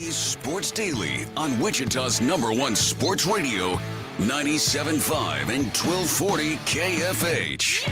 Sports Daily on Wichita's #1 sports radio, 97.5 and 1240 KFH.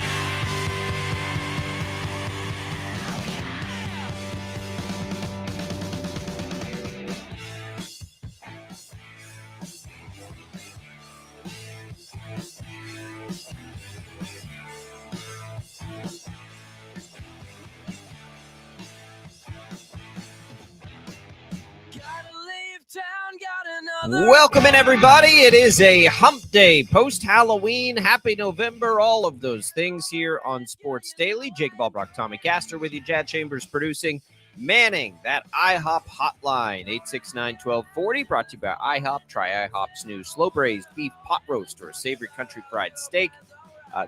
Welcome in, everybody. It is a hump day, post-Halloween. Happy November, all of those things here on Sports Daily. Jacob Albracht, Tommy Castor with you. Chad Chambers producing, manning that IHOP hotline, 869-1240, brought to you by IHOP. Try IHOP's new slow-braised beef pot roast or a savory country fried steak.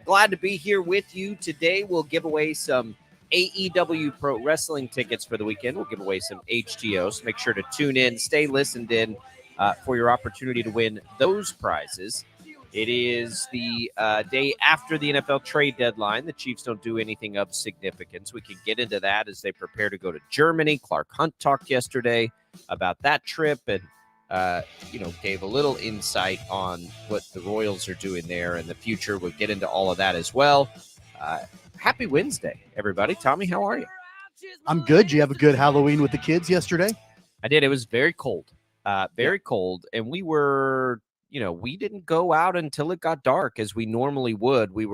Glad to be here with you today. We'll give away some AEW Pro Wrestling tickets for the weekend. We'll give away some HGOs. Make sure to tune in, stay listened in for your opportunity to win those prizes. It is the day after the NFL trade deadline. The Chiefs don't do anything of significance. We can get into that as they prepare to go to Germany. Clark Hunt talked yesterday about that trip and, gave a little insight on what the Royals are doing there in the future. We'll get into all of that as well. Happy Wednesday, everybody. Tommy, how are you? I'm good. You have a good Halloween with the kids yesterday? I did. It was very cold. Very cold. And we were, we didn't go out until it got dark as we normally would. We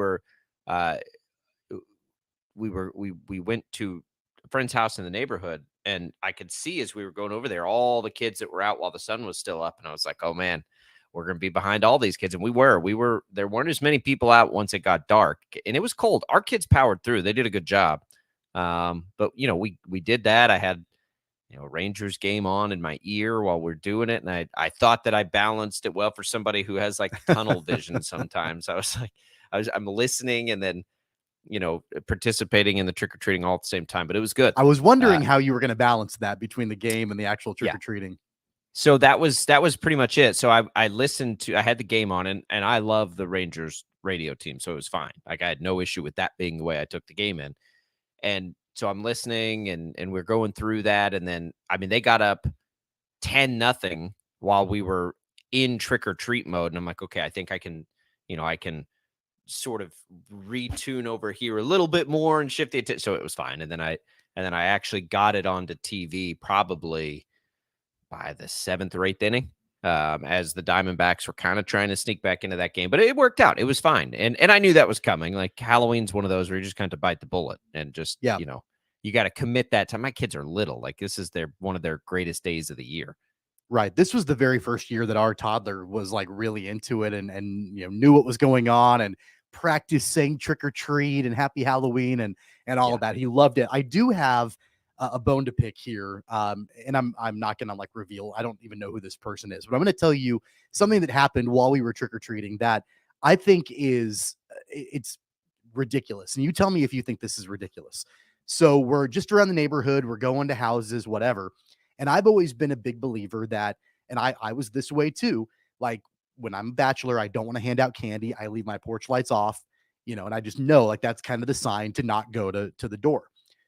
went to a friend's house in the neighborhood, and I could see as we were going over there, all the kids that were out while the sun was still up. And I was like, oh man, we're going to be behind all these kids. And there weren't as many people out once it got dark, and it was cold. Our kids powered through. They did a good job. But we did that. I had, Rangers game on in my ear while we're doing it. And I thought that I balanced it well for somebody who has like tunnel vision sometimes. I'm listening and then, participating in the trick-or-treating all at the same time, but it was good. I was wondering how you were going to balance that between the game and the actual trick-or-treating. So that was pretty much it. So I listened to, I had the game on and I love the Rangers radio team. So it was fine. Like I had no issue with that being the way I took the game in. And so I'm listening and we're going through that. And then, they got up 10-0 while we were in trick or treat mode. And I'm like, okay, I think I can sort of retune over here a little bit more and shift it. So it was fine. And then I actually got it onto TV probably by the 7th or 8th inning, as the Diamondbacks were kind of trying to sneak back into that game, but it worked out. It was fine. And I knew that was coming. Like Halloween's one of those where you just kind of bite the bullet and just, you got to commit that time. My kids are little, like this is one of their greatest days of the year. Right. This was the very first year that our toddler was like really into it and knew what was going on and practiced saying trick or treat and happy Halloween and all of that. He loved it. I do have a bone to pick here. And I'm not going to like reveal, I don't even know who this person is, but I'm going to tell you something that happened while we were trick-or-treating that I think it's ridiculous. And you tell me if you think this is ridiculous. So we're just around the neighborhood, we're going to houses, whatever. And I've always been a big believer that, and I was this way too. Like when I'm a bachelor, I don't want to hand out candy. I leave my porch lights off, and I just know like that's kind of the sign to not go to the door.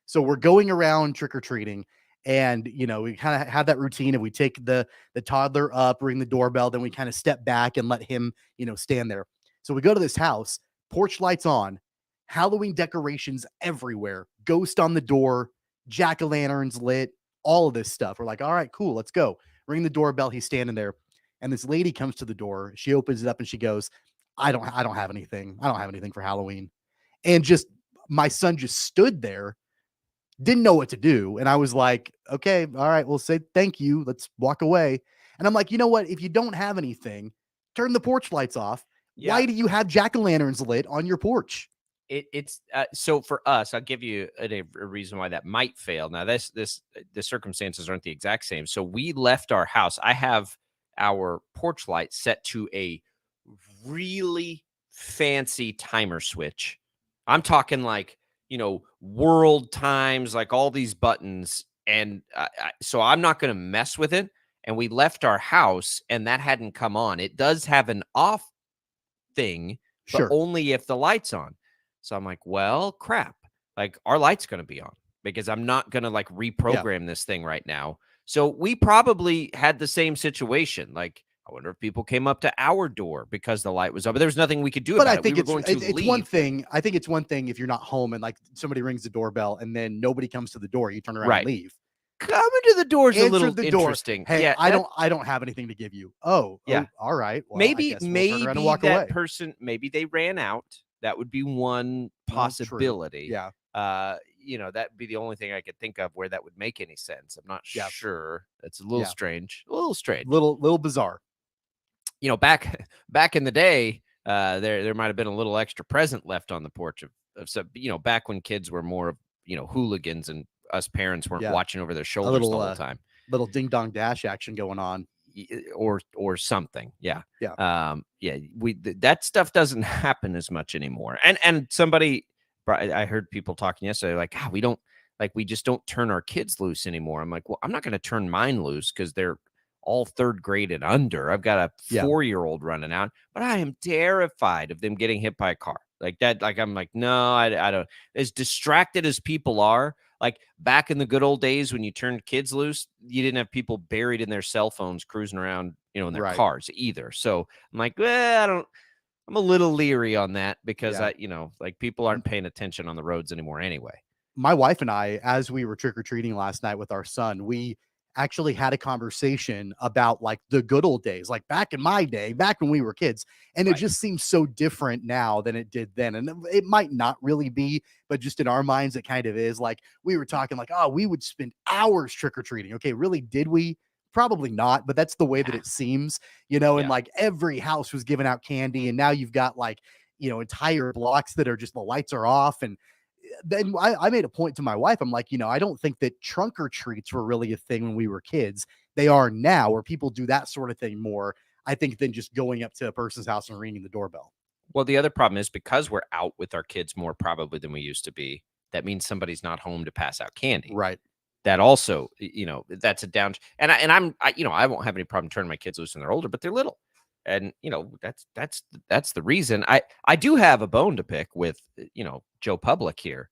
So we're going around trick-or-treating and, we kind of have that routine and we take the toddler up, ring the doorbell, then we kind of step back and let him, stand there. So we go to this house, porch lights on, Halloween decorations everywhere, ghost on the door, jack-o'-lanterns lit, all of this stuff. We're like, all right, cool, let's go. Ring the doorbell. He's standing there. And this lady comes to the door. She opens it up and she goes, I don't have anything. I don't have anything for Halloween. And just my son just stood there, didn't know what to do. And I was like, okay, all right, we'll say thank you. Let's walk away. And I'm like, you know what? If you don't have anything, turn the porch lights off. Yeah. Why do you have jack-o'-lanterns lit on your porch? It's so for us, I'll give you a reason why that might fail. Now, the circumstances aren't the exact same. So we left our house. I have our porch light set to a really fancy timer switch. I'm talking like, world times, like all these buttons. And so I'm not going to mess with it. And we left our house and that hadn't come on. It does have an off thing, but only if the light's on. So I'm like, well, crap. Like our light's going to be on because I'm not going to like reprogram this thing right now. So we probably had the same situation. Like, I wonder if people came up to our door because the light was up, but there was nothing we could do But about I it. We think were going to it's leave. one thing. I think it's one thing if you're not home and like somebody rings the doorbell and then nobody comes to the door, you turn around Right. and leave. Coming to the door is a Answer little the door. interesting. Hey, Yeah, I don't have anything to give you. Oh, Yeah. all right. Well, I maybe guess we'll turn around and walk that away. person, maybe they ran out. That would be one True. possibility. Yeah. That'd be the only thing I could think of where that would make any sense. I'm not Yeah. sure. It's a little Yeah. strange. A little strange. Little bizarre. Back in the day, there might have been a little extra present left on the porch of some, back when kids were more of, hooligans and us parents weren't Yeah. watching over their shoulders the whole time. Little ding dong dash action going on. Or something. Yeah. Yeah. That stuff doesn't happen as much anymore. And somebody, I heard people talking yesterday, like, we just don't turn our kids loose anymore. I'm like, well, I'm not going to turn mine loose because they're all third grade and under. I've got a 4-year-old running out, but I am terrified of them getting hit by a car like that. Like, I'm like, no, I don't. As distracted as people are, like back in the good old days when you turned kids loose, you didn't have people buried in their cell phones cruising around, in their cars either. So I'm like, I'm a little leery on that because people aren't paying attention on the roads anymore anyway. My wife and I, as we were trick-or-treating last night with our son, we actually had a conversation about like the good old days, like back in my day, back when we were kids. And it just seems so different now than it did then. And it might not really be, but just in our minds, it kind of is. Like we were talking like, oh, we would spend hours trick-or-treating. Okay, really? Did we? Probably not, but that's the way that it seems, and like every house was giving out candy. And now you've got like, entire blocks that are just the lights are off. And then I made a point to my wife. I'm like, I don't think that trunk or treats were really a thing when we were kids. They are now, where people do that sort of thing more, I think, than just going up to a person's house and ringing the doorbell. Well, the other problem is because we're out with our kids more probably than we used to be, that means somebody's not home to pass out candy. Right. That also, that's a down. And I won't have any problem turning my kids loose when they're older, but they're little. And, that's the reason. I do have a bone to pick with, Joe Public here.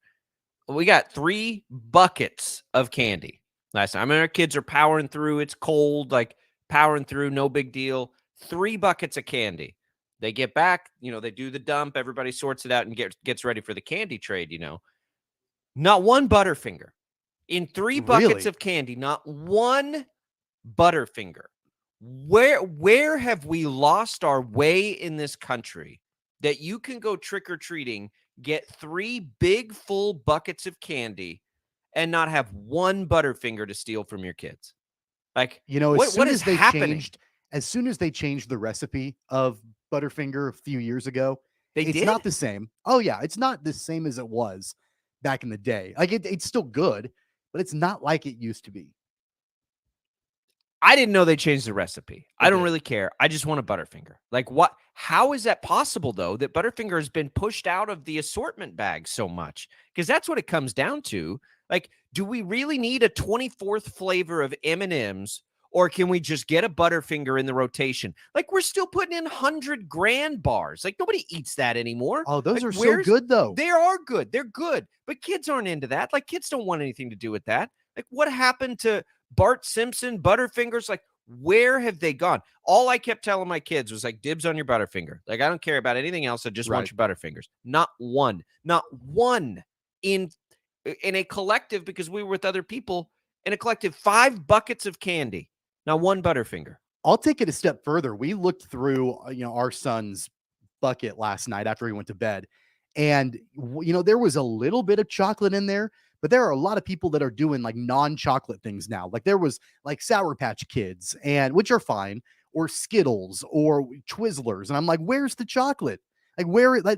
We got 3 buckets of candy last time. I mean, our kids are powering through. It's cold, like powering through, no big deal. 3 buckets of candy. They get back, they do the dump. Everybody sorts it out and gets ready for the candy trade, Not one Butterfinger. In 3 buckets of candy, not one Butterfinger. Where have we lost our way in this country that you can go trick-or-treating, get 3 big full buckets of candy, and not have one Butterfinger to steal from your kids? Like, what is happening? As soon as they changed the recipe of Butterfinger a few years ago, it's not the same. Oh yeah, it's not the same as it was back in the day. Like it's still good, but it's not like it used to be. I didn't know they changed the recipe. I don't really care. I just want a Butterfinger. Like what? How is that possible though, that Butterfinger has been pushed out of the assortment bag so much? Because that's what it comes down to. Like, do we really need a 24th flavor of M&Ms, or can we just get a Butterfinger in the rotation? Like, we're still putting in 100 grand bars. Like, nobody eats that anymore. Oh, those are so good though. They are good. They're good. But kids aren't into that. Like, kids don't want anything to do with that. Like, what happened to Bart Simpson, Butterfingers? Like, where have they gone? All I kept telling my kids was like, dibs on your Butterfinger. Like, I don't care about anything else. I just want your Butterfingers. Not one in a collective, because we were with other people in a collective, 5 buckets of candy. Now one Butterfinger. I'll take it a step further. We looked through, our son's bucket last night after he went to bed, and there was a little bit of chocolate in there, but there are a lot of people that are doing like non-chocolate things now. Like there was like Sour Patch Kids, and which are fine, or Skittles or Twizzlers, and I'm like, where's the chocolate? Like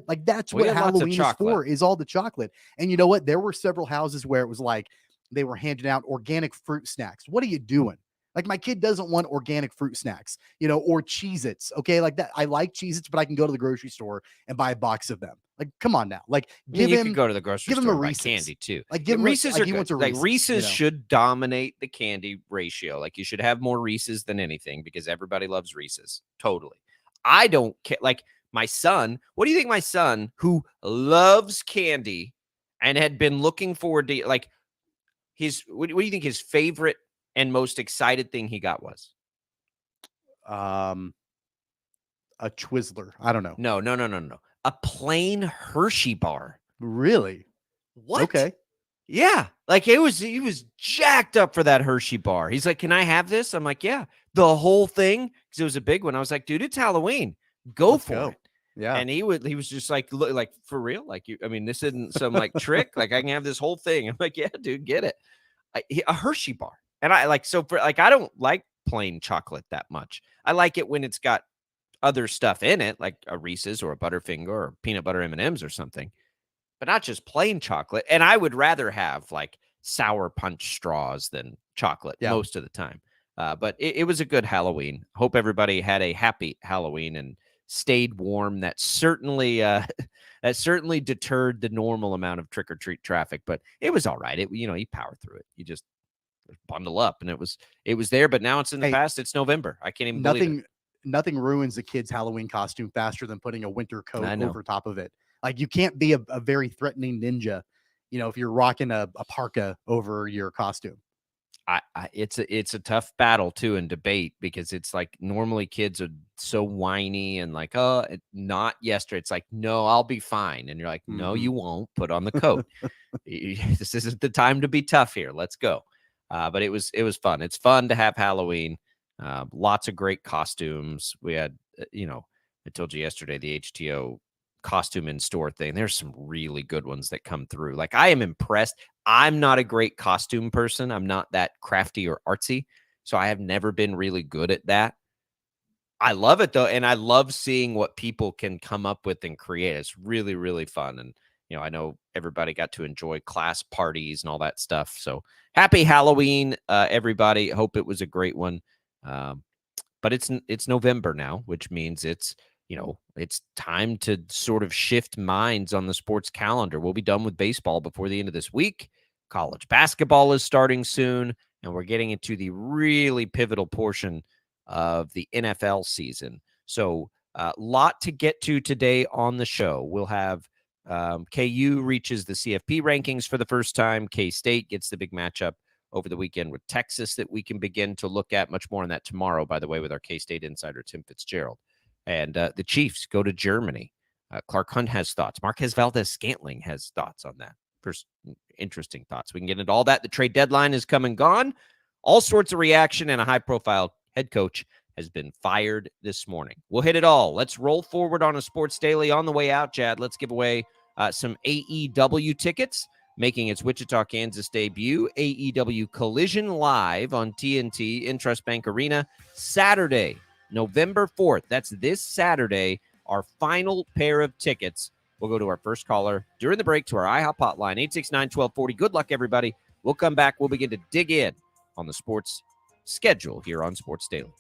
like that's what Halloween is for, is all the chocolate. And you know what? There were several houses where it was like they were handing out organic fruit snacks. What are you doing? Like my kid doesn't want organic fruit snacks, or Cheez-Its. Okay. Like that. I like Cheez-Its, but I can go to the grocery store and buy a box of them. Like, come on now. Like you can go to the grocery store and buy candy too. Like give him Reese's are good. Like Reese's should dominate the candy ratio. Like you should have more Reese's than anything, because everybody loves Reese's. Totally. I don't care. Like my son, what do you think my son, who loves candy and had been looking forward to, like what do you think his favorite And most excited thing he got was? Um, a Twizzler. I don't know. No, no, no, no, no. A plain Hershey bar. Really? What? Okay. Yeah. Like he was jacked up for that Hershey bar. He's like, "Can I have this?" I'm like, "Yeah." The whole thing, because it was a big one. I was like, "Dude, it's Halloween. Go Let's for go. it." Yeah. And he was just like, look, like for real, like I mean, this isn't some like trick. Like I can have this whole thing. I'm like, "Yeah, dude, get it." A Hershey bar, and I like so for like I don't like plain chocolate that much. I like it when it's got other stuff in it, like a Reese's or a Butterfinger or peanut butter M&Ms or something, but not just plain chocolate. And I would rather have like sour punch straws than chocolate Yeah. most of the time. But it was a good Halloween. Hope everybody had a happy Halloween and stayed warm. That certainly that certainly deterred the normal amount of trick or treat traffic, but it was all right. You power through it. You just bundle up, and it was there. But now it's in the Hey, past. It's November. I can't even believe it. nothing ruins a kid's Halloween costume faster than putting a winter coat I know. over top of it. Like you can't be a very threatening ninja, if you're rocking a parka over your costume. It's a tough battle too and debate because it's like normally kids are so whiny and like, oh, not yesterday. It's like, no, I'll be fine. And you're like, no, Mhm. you won't. Put on the coat. This isn't the time to be tough here. Let's go. But it was fun. It's fun to have Halloween. Lots of great costumes. We had, I told you yesterday the HTO costume in store thing. There's some really good ones that come through. Like I am impressed. I'm not a great costume person. I'm not that crafty or artsy. So I have never been really good at that. I love it though. And I love seeing what people can come up with and create. It's really, really fun. And, I know everybody got to enjoy class parties and all that stuff. So happy Halloween, everybody. Hope it was a great one. Um, but it's November now, which means it's time to sort of shift minds on the sports calendar. We'll be done with baseball before the end of this week. College basketball is starting soon, and we're getting into the really pivotal portion of the NFL season. So, a lot to get to today on the show. We'll have KU reaches the CFP rankings for the first time. K-State gets the big matchup over the weekend with Texas that we can begin to look at. Much more on that tomorrow, by the way, with our K-State insider, Tim Fitzgerald. And the Chiefs go to Germany. Clark Hunt has thoughts. Marquez Valdez-Scantling has thoughts on that. First, interesting thoughts. We can get into all that. The trade deadline is come and gone. All sorts of reaction, and a high-profile head coach has been fired this morning. We'll hit it all. Let's roll forward on a Sports Daily. On the way out, Chad, let's give away some AEW tickets. Making its Wichita, Kansas debut, AEW Collision Live on TNT Intrust Bank Arena, Saturday, November 4th. That's this Saturday, our final pair of tickets. We'll go to our first caller during the break to our IHOP hotline, 869-1240. Good luck, everybody. We'll come back. We'll begin to dig in on the sports schedule here on Sports Daily.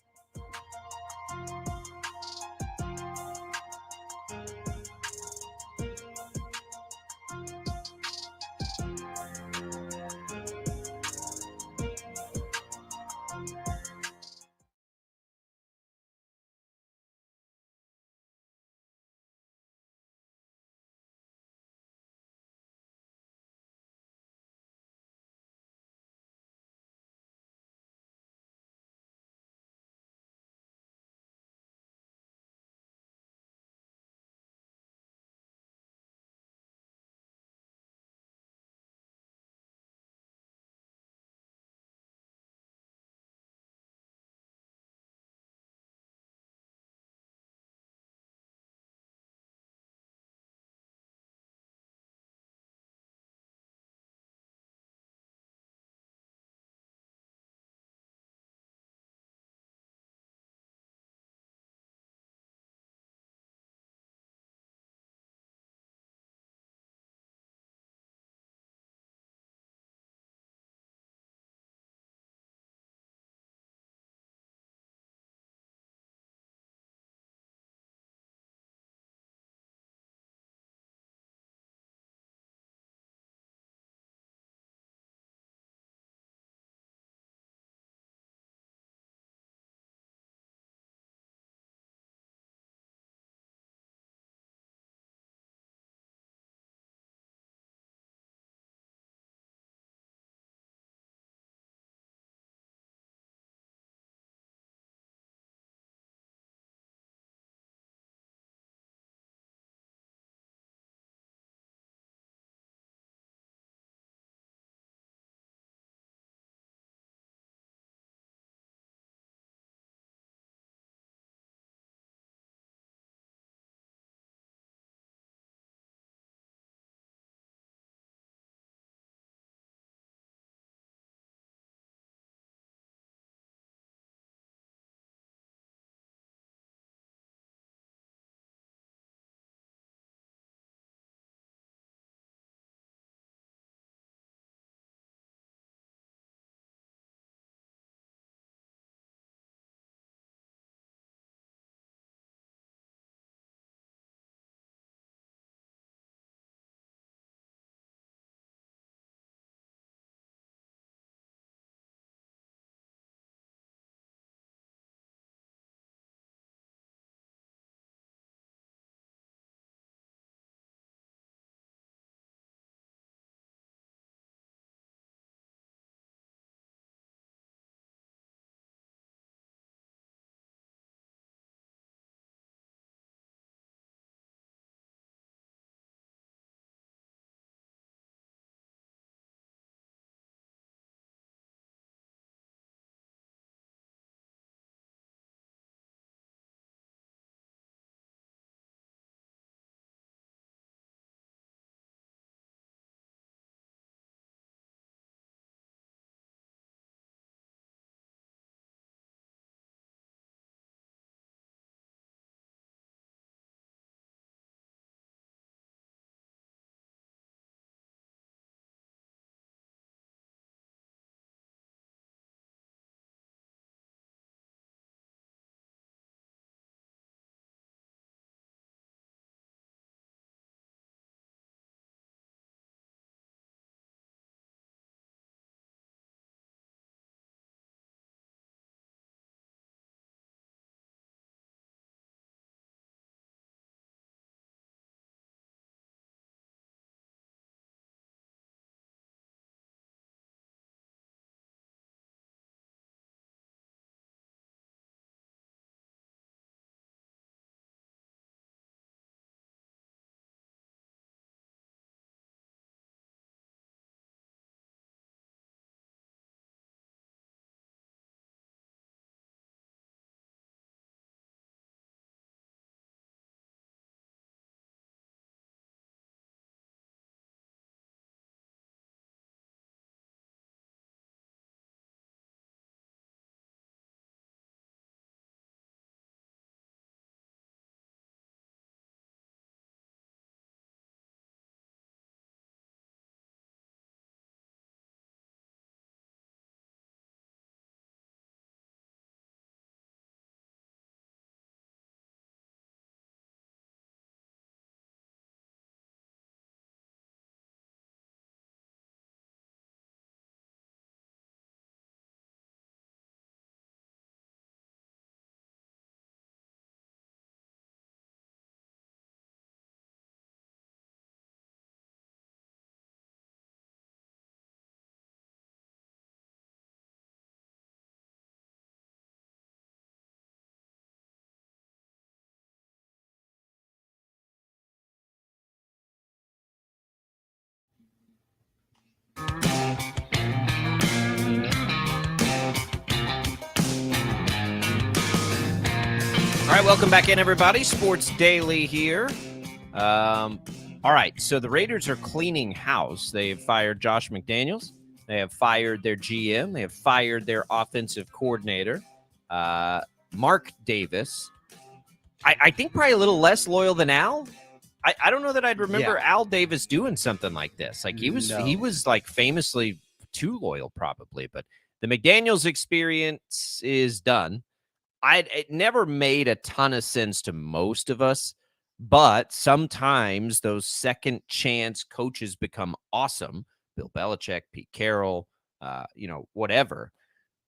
All right, welcome back in, everybody. Sports Daily here. All right, so the Raiders are cleaning house. They've fired Josh McDaniels. They have fired their GM. They have fired their offensive coordinator, Mark Davis. I think probably a little less loyal than Al. I don't know that I'd remember Al Davis doing something like this. Like he was like famously too loyal, probably. But the McDaniels experience is done. It never made a ton of sense to most of us, but sometimes those second chance coaches become awesome. Bill Belichick, Pete Carroll, whatever.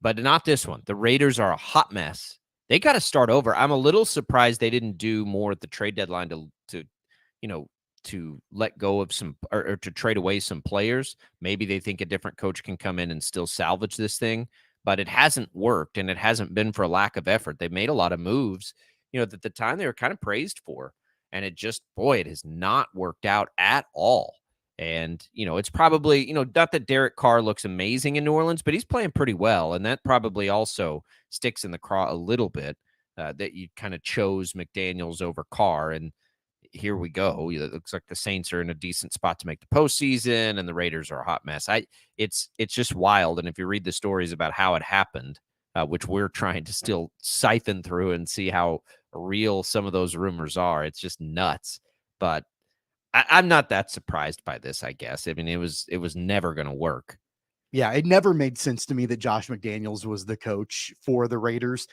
But not this one. The Raiders are a hot mess. They got to start over. I'm a little surprised they didn't do more at the trade deadline to let go of some or to trade away some players. Maybe they think a different coach can come in and still salvage this thing, but it hasn't worked, and it hasn't been for a lack of effort. They made a lot of moves, that at the time they were kind of praised for, and it has not worked out at all. And, it's probably, not that Derek Carr looks amazing in New Orleans, but he's playing pretty well. And that probably also sticks in the craw a little bit that you kind of chose McDaniels over Carr. And here we go. It looks like the Saints are in a decent spot to make the postseason, and the Raiders are a hot mess. It's just wild. And if you read the stories about how it happened, which we're trying to still siphon through and see how real some of those rumors are, it's just nuts. But I'm not that surprised by this, I guess. I mean, it was never going to work. Yeah, it never made sense to me that Josh McDaniels was the coach for the Raiders.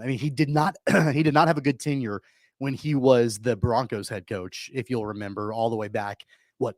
He did not have a good tenure when he was the Broncos head coach, if you'll remember, all the way back,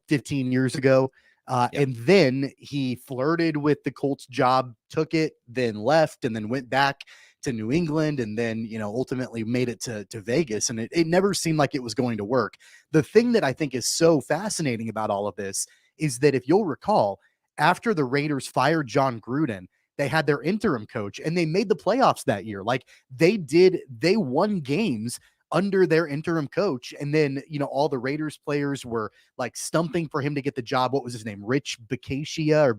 15 years ago. Yep. And then he flirted with the Colts job, took it, then left, and then went back to New England, and then, ultimately made it to Vegas. And it never seemed like it was going to work. The thing that I think is so fascinating about all of this is that if you'll recall, after the Raiders fired John Gruden, they had their interim coach and they made the playoffs that year. Like they won games under their interim coach. And then, all the Raiders players were like stumping for him to get the job. What was his name? Rich Baccasia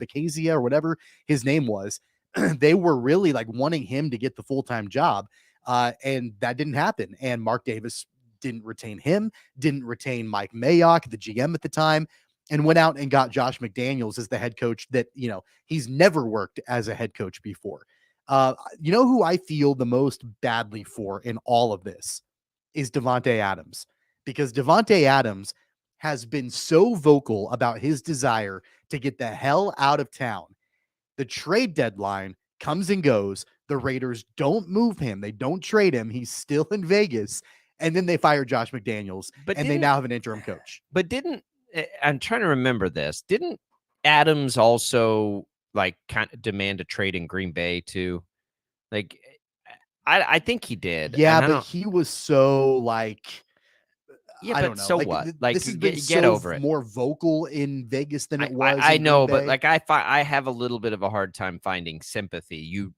or whatever his name was. They were really like wanting him to get the full-time job. And that didn't happen. And Mark Davis didn't retain him, didn't retain Mike Mayock, the GM at the time, and went out and got Josh McDaniels as the head coach that, he's never worked as a head coach before. Who I feel the most badly for in all of this is Davante Adams, because Davante Adams has been so vocal about his desire to get the hell out of town. The trade deadline comes and goes. The Raiders don't move him. They don't trade him. He's still in Vegas. And then they fire Josh McDaniels, and they now have an interim coach. But I'm trying to remember this. Didn't Adams also like kind of demand a trade in Green Bay too? Like, I think he did. Yeah, but he was so like, I don't know. So like, what? Like, this has been get over it. More vocal in Vegas than it was. I know, but like, I have a little bit of a hard time finding sympathy. You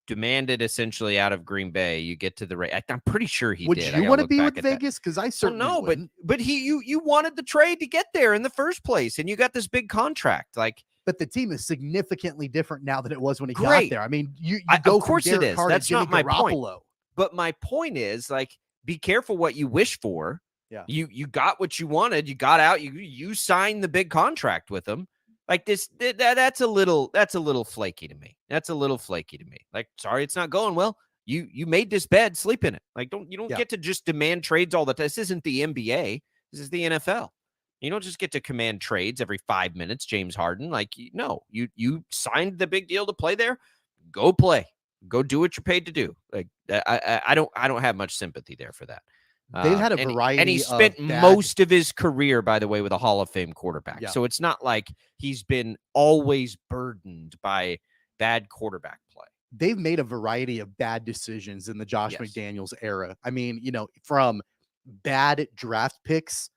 demanded essentially out of Green Bay. You get to the I'm pretty sure he did. Would you want to be with Vegas? Because I certainly know, but you wanted the trade to get there in the first place, and you got this big contract. Like, but the team is significantly different now than it was when he got there. I mean, you go of course from Derek it is. Carr That's to not my Garoppolo. point. But my point is, like, be careful what you wish for. Yeah, you got what you wanted. You got out. You signed the big contract with them. Like this, that's a little flaky to me. That's a little flaky to me. Like, sorry, it's not going well. You made this bed, sleep in it. Like, you don't get to just demand trades all the time. This isn't the NBA. This is the NFL. You don't just get to command trades every 5 minutes, James Harden. Like, no, you signed the big deal to play there. Go play. Go do what you're paid to do. Like, I don't have much sympathy there for that. They've had a variety, and he spent most of his career, by the way, with a Hall of Fame quarterback. Yeah. So it's not like he's been always burdened by bad quarterback play. They've made a variety of bad decisions in the Josh McDaniels era. I mean, from bad draft picks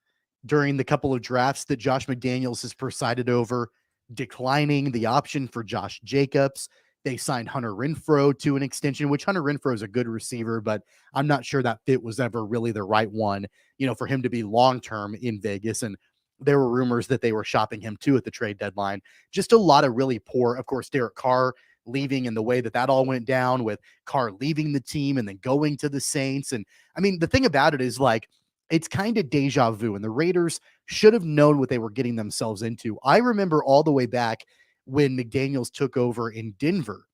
during the couple of drafts that Josh McDaniels has presided over, declining the option for Josh Jacobs. They signed Hunter Renfrow to an extension, which Hunter Renfrow is a good receiver, but I'm not sure that fit was ever really the right one, for him to be long-term in Vegas. And there were rumors that they were shopping him too at the trade deadline. Just a lot of really poor, of course, Derek Carr leaving and the way that all went down with Carr leaving the team and then going to the Saints. And I mean, the thing about it is like, it's kind of deja vu, and the Raiders should have known what they were getting themselves into. I remember all the way back when McDaniels took over in Denver.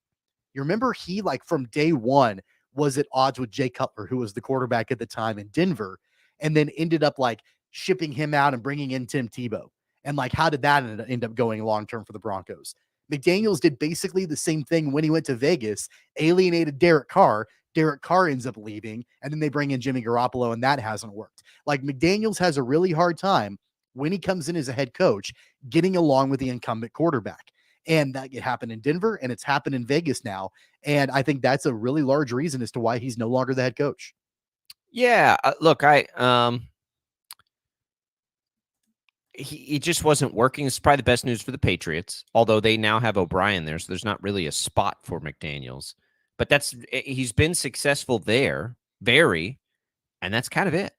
You remember he, like, from day one was at odds with Jay Cutler, who was the quarterback at the time in Denver, and then ended up like shipping him out and bringing in Tim Tebow. And like, how did that end up going long-term for the Broncos? McDaniels did basically the same thing when he went to Vegas, alienated Derek Carr. Derek Carr ends up leaving, and then they bring in Jimmy Garoppolo, and that hasn't worked. Like, McDaniels has a really hard time when he comes in as a head coach getting along with the incumbent quarterback. And that it happened in Denver, and it's happened in Vegas now. And I think that's a really large reason as to why he's no longer the head coach. Yeah, look, he just wasn't working. It's probably the best news for the Patriots, although they now have O'Brien there, so there's not really a spot for McDaniels. But he's been successful there, and that's kind of it.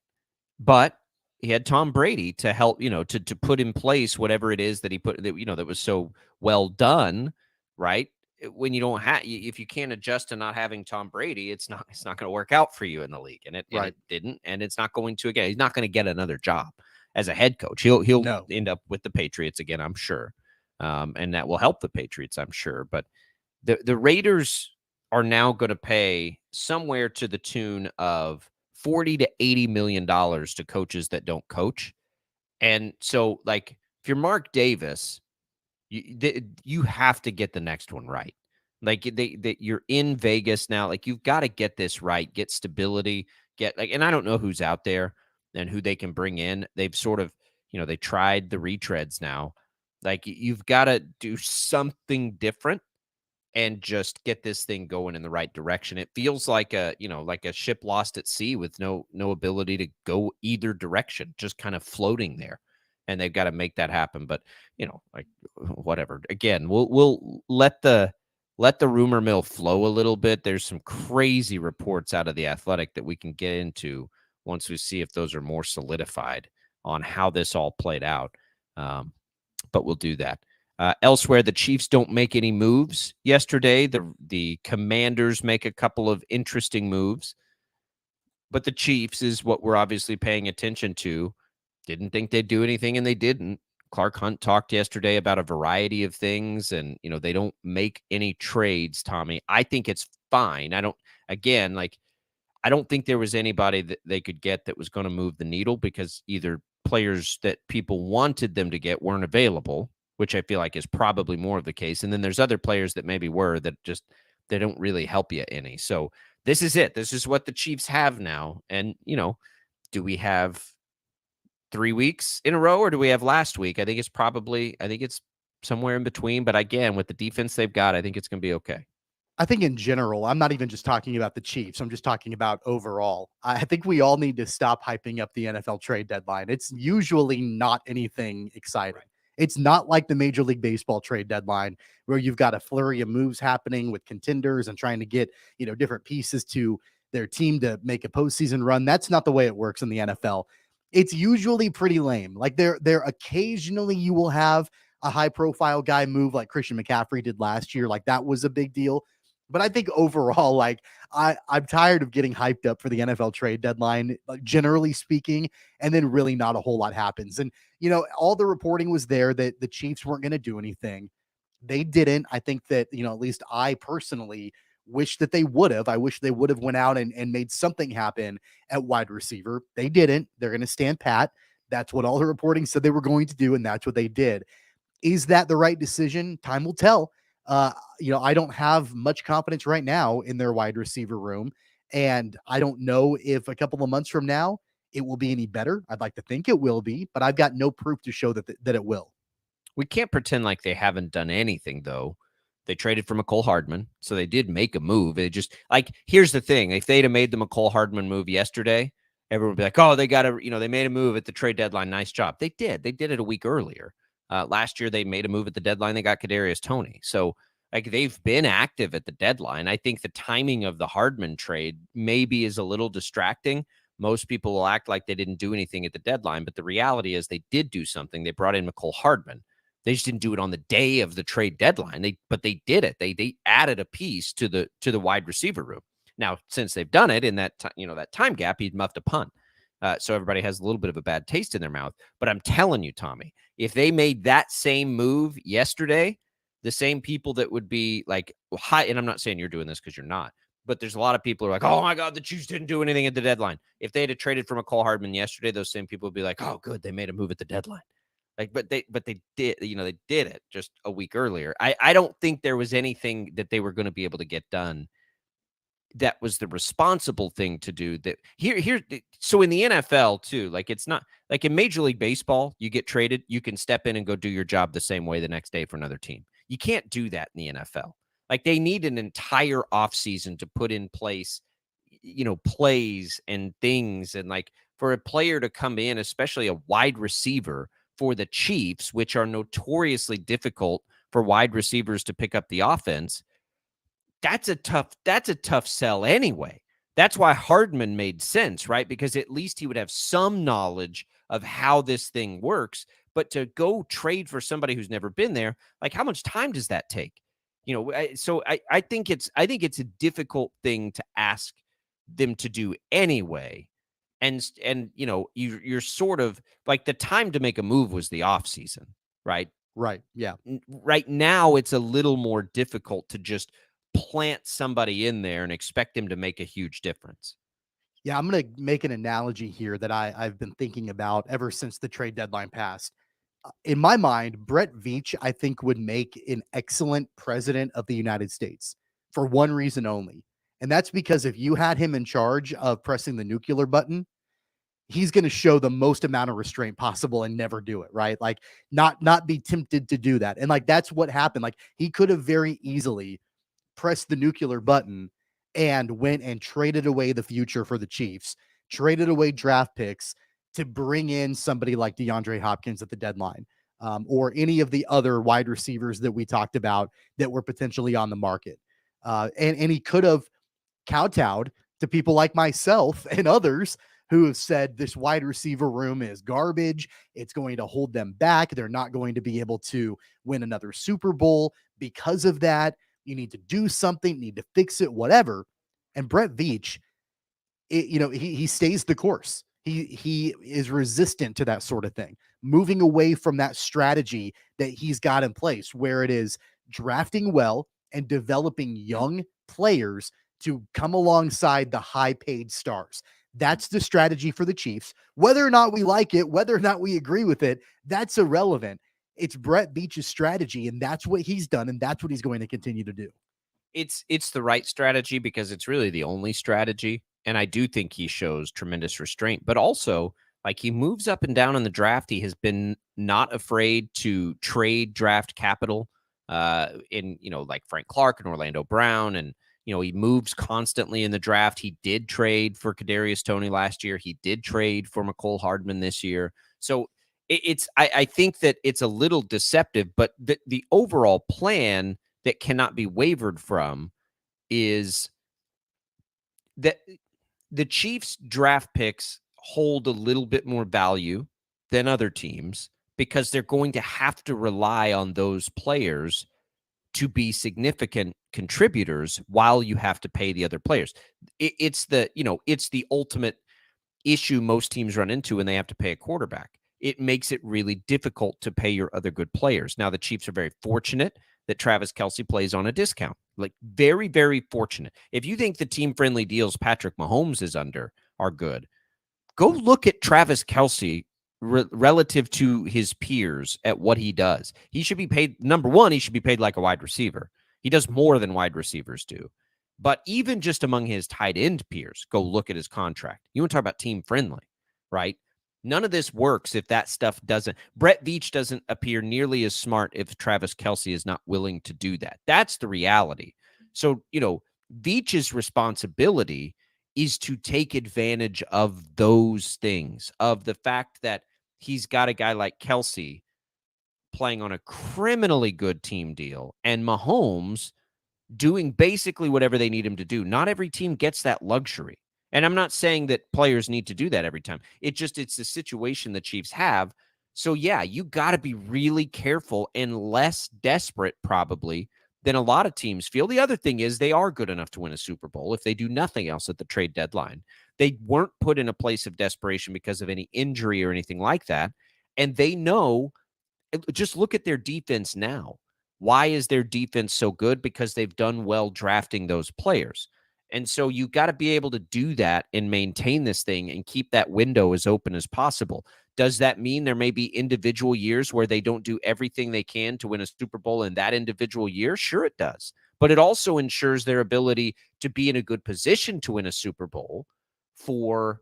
But he had Tom Brady to help, to put in place whatever it is that he put, that was so well done, right? When you don't have, if you can't adjust to not having Tom Brady, it's not going to work out for you in the league, and it didn't, and it's not going to again. He's not going to get another job as a head coach. He'll end up with the Patriots again, I'm sure, and that will help the Patriots, I'm sure. But the Raiders are now going to pay somewhere to the tune of $40 to $80 million to coaches that don't coach. And so, like, if you're Mark Davis, you have to get the next one right. Like, you're in Vegas now. Like, you've got to get this right, get stability, and I don't know who's out there and who they can bring in. They've sort of, they tried the retreads now. Like, you've got to do something different and just get this thing going in the right direction. It feels like a ship lost at sea with no ability to go either direction, just kind of floating there. And they've got to make that happen. But, like, whatever. Again, we'll let the rumor mill flow a little bit. There's some crazy reports out of The Athletic that we can get into once we see if those are more solidified on how this all played out. But we'll do that. Elsewhere, the Chiefs don't make any moves yesterday. The Commanders make a couple of interesting moves. But the Chiefs is what we're obviously paying attention to. Didn't think they'd do anything, and they didn't. Clark Hunt talked yesterday about a variety of things, and, they don't make any trades, Tommy. I think it's fine. I don't think there was anybody that they could get that was going to move the needle, because either players that people wanted them to get weren't available, which I feel like is probably more of the case. And then there's other players that maybe were that just, they don't really help you any. So this is it. This is what the Chiefs have now. And, do we have 3 weeks in a row, or do we have last week? I think it's somewhere in between. But again, with the defense they've got, I think it's going to be okay. I think in general, I'm not even just talking about the Chiefs. I'm just talking about overall. I think we all need to stop hyping up the NFL trade deadline. It's usually not anything exciting. Right. It's not like the Major League Baseball trade deadline where you've got a flurry of moves happening with contenders and trying to get, different pieces to their team to make a postseason run. That's not the way it works in the NFL. It's usually pretty lame. Like, there occasionally you will have a high profile guy move like Christian McCaffrey did last year. Like, that was a big deal. But I think overall, like, I'm tired of getting hyped up for the NFL trade deadline, like, generally speaking, and then really not a whole lot happens. And, all the reporting was there that the Chiefs weren't going to do anything. They didn't. I think that, at least I personally wish that they would have. I wish they would have went out and made something happen at wide receiver. They didn't. They're going to stand pat. That's what all the reporting said they were going to do, and that's what they did. Is that the right decision? Time will tell. I don't have much confidence right now in their wide receiver room, and I don't know if a couple of months from now it will be any better. I'd like to think it will be, but I've got no proof to show that it will. We can't pretend like they haven't done anything, though. They traded for McCole Hardman, so they did make a move. It just, like, here's the thing. If they'd have made the McCole Hardman move yesterday, everyone would be like, oh, they got to, they made a move at the trade deadline. Nice job. They did. They did it a week earlier. Last year, they made a move at the deadline. They got Kadarius Toney. So, like, they've been active at the deadline. I think the timing of the Hardman trade maybe is a little distracting. Most people will act like they didn't do anything at the deadline, but the reality is they did do something. They brought in McCole Hardman. They just didn't do it on the day of the trade deadline. But they did it. They added a piece to the wide receiver room. Now, since they've done it in that that time gap, he'd muffed a punt. So everybody has a little bit of a bad taste in their mouth. But I'm telling you, Tommy, if they made that same move yesterday, the same people that would be like high, and I'm not saying you're doing this because you're not, but there's a lot of people who are like, oh my God, the Chiefs didn't do anything at the deadline. If they had traded for McCall Hardman yesterday, those same people would be like, oh, good, they made a move at the deadline. Like, but they did, they did it just a week earlier. I don't think there was anything that they were going to be able to get done that was the responsible thing to do. That so in the NFL too, like it's not like in Major League Baseball, you get traded, you can step in and go do your job the same way the next day for another team. You can't do that in the NFL. Like they need an entire offseason to put in place, plays and things. And like for a player to come in, especially a wide receiver for the Chiefs, which are notoriously difficult for wide receivers to pick up the offense, that's a tough sell anyway. That's why Hardman made sense, right? Because at least he would have some knowledge of how this thing works. But to go trade for somebody who's never been there, like how much time does that take? So I think it's a difficult thing to ask them to do anyway. And you're sort of like the time to make a move was the off season, right? Right. Yeah. Right now, it's a little more difficult to just plant somebody in there and expect them to make a huge difference. Yeah, I'm going to make an analogy here that I've been thinking about ever since the trade deadline passed. In my mind, Brett Veach, I think, would make an excellent president of the United States for one reason only. And that's because if you had him in charge of pressing the nuclear button, he's going to show the most amount of restraint possible and never do it, right? Like not be tempted to do that. And like, that's what happened. Like he could have very easily pressed the nuclear button and went and traded away the future for the Chiefs, traded away draft picks to bring in somebody like DeAndre Hopkins at the deadline, or any of the other wide receivers that we talked about that were potentially on the market. And he could have kowtowed to people like myself and others who have said this wide receiver room is garbage. It's going to hold them back. They're not going to be able to win another Super Bowl because of that. You need to do something, need to fix it, whatever. And Brett Veach, he stays the course. He is resistant to that sort of thing, moving away from that strategy that he's got in place, where it is drafting well and developing young players to come alongside the high-paid stars. That's the strategy for the Chiefs. Whether or not we like it, whether or not we agree with it, that's irrelevant. It's Brett Veach's strategy, and that's what he's done, and that's what he's going to continue to do. It's the right strategy because it's really the only strategy. And I do think he shows tremendous restraint, but also like he moves up and down in the draft. He has been not afraid to trade draft capital in, like Frank Clark and Orlando Brown. And, he moves constantly in the draft. He did trade for Kadarius Toney last year. He did trade for McCole Hardman this year. So I think that it's a little deceptive, but the overall plan that cannot be wavered from is that the Chiefs draft picks hold a little bit more value than other teams because they're going to have to rely on those players to be significant contributors while you have to pay the other players. It's the ultimate issue most teams run into when they have to pay a quarterback. It makes it really difficult to pay your other good players. Now, the Chiefs are very fortunate that Travis Kelce plays on a discount. Like very, very fortunate. If you think the team-friendly deals Patrick Mahomes is under are good, go look at Travis Kelce relative to his peers at what he does. He should be paid, number one, he should be paid like a wide receiver. He does more than wide receivers do. But even just among his tight end peers, go look at his contract. You want to talk about team-friendly, right? None of this works if that stuff doesn't. Brett Veach doesn't appear nearly as smart if Travis Kelce is not willing to do that. That's the reality. So, Veach's responsibility is to take advantage of those things, of the fact that he's got a guy like Kelce playing on a criminally good team deal and Mahomes doing basically whatever they need him to do. Not every team gets that luxury. And I'm not saying that players need to do that every time. It's the situation the Chiefs have. So, yeah, you got to be really careful and less desperate probably than a lot of teams feel. The other thing is they are good enough to win a Super Bowl if they do nothing else at the trade deadline. They weren't put in a place of desperation because of any injury or anything like that. And they know, just look at their defense now. Why is their defense so good? Because they've done well drafting those players. And so you got to be able to do that and maintain this thing and keep that window as open as possible. Does that mean there may be individual years where they don't do everything they can to win a Super Bowl in that individual year? Sure, it does. But it also ensures their ability to be in a good position to win a Super Bowl for,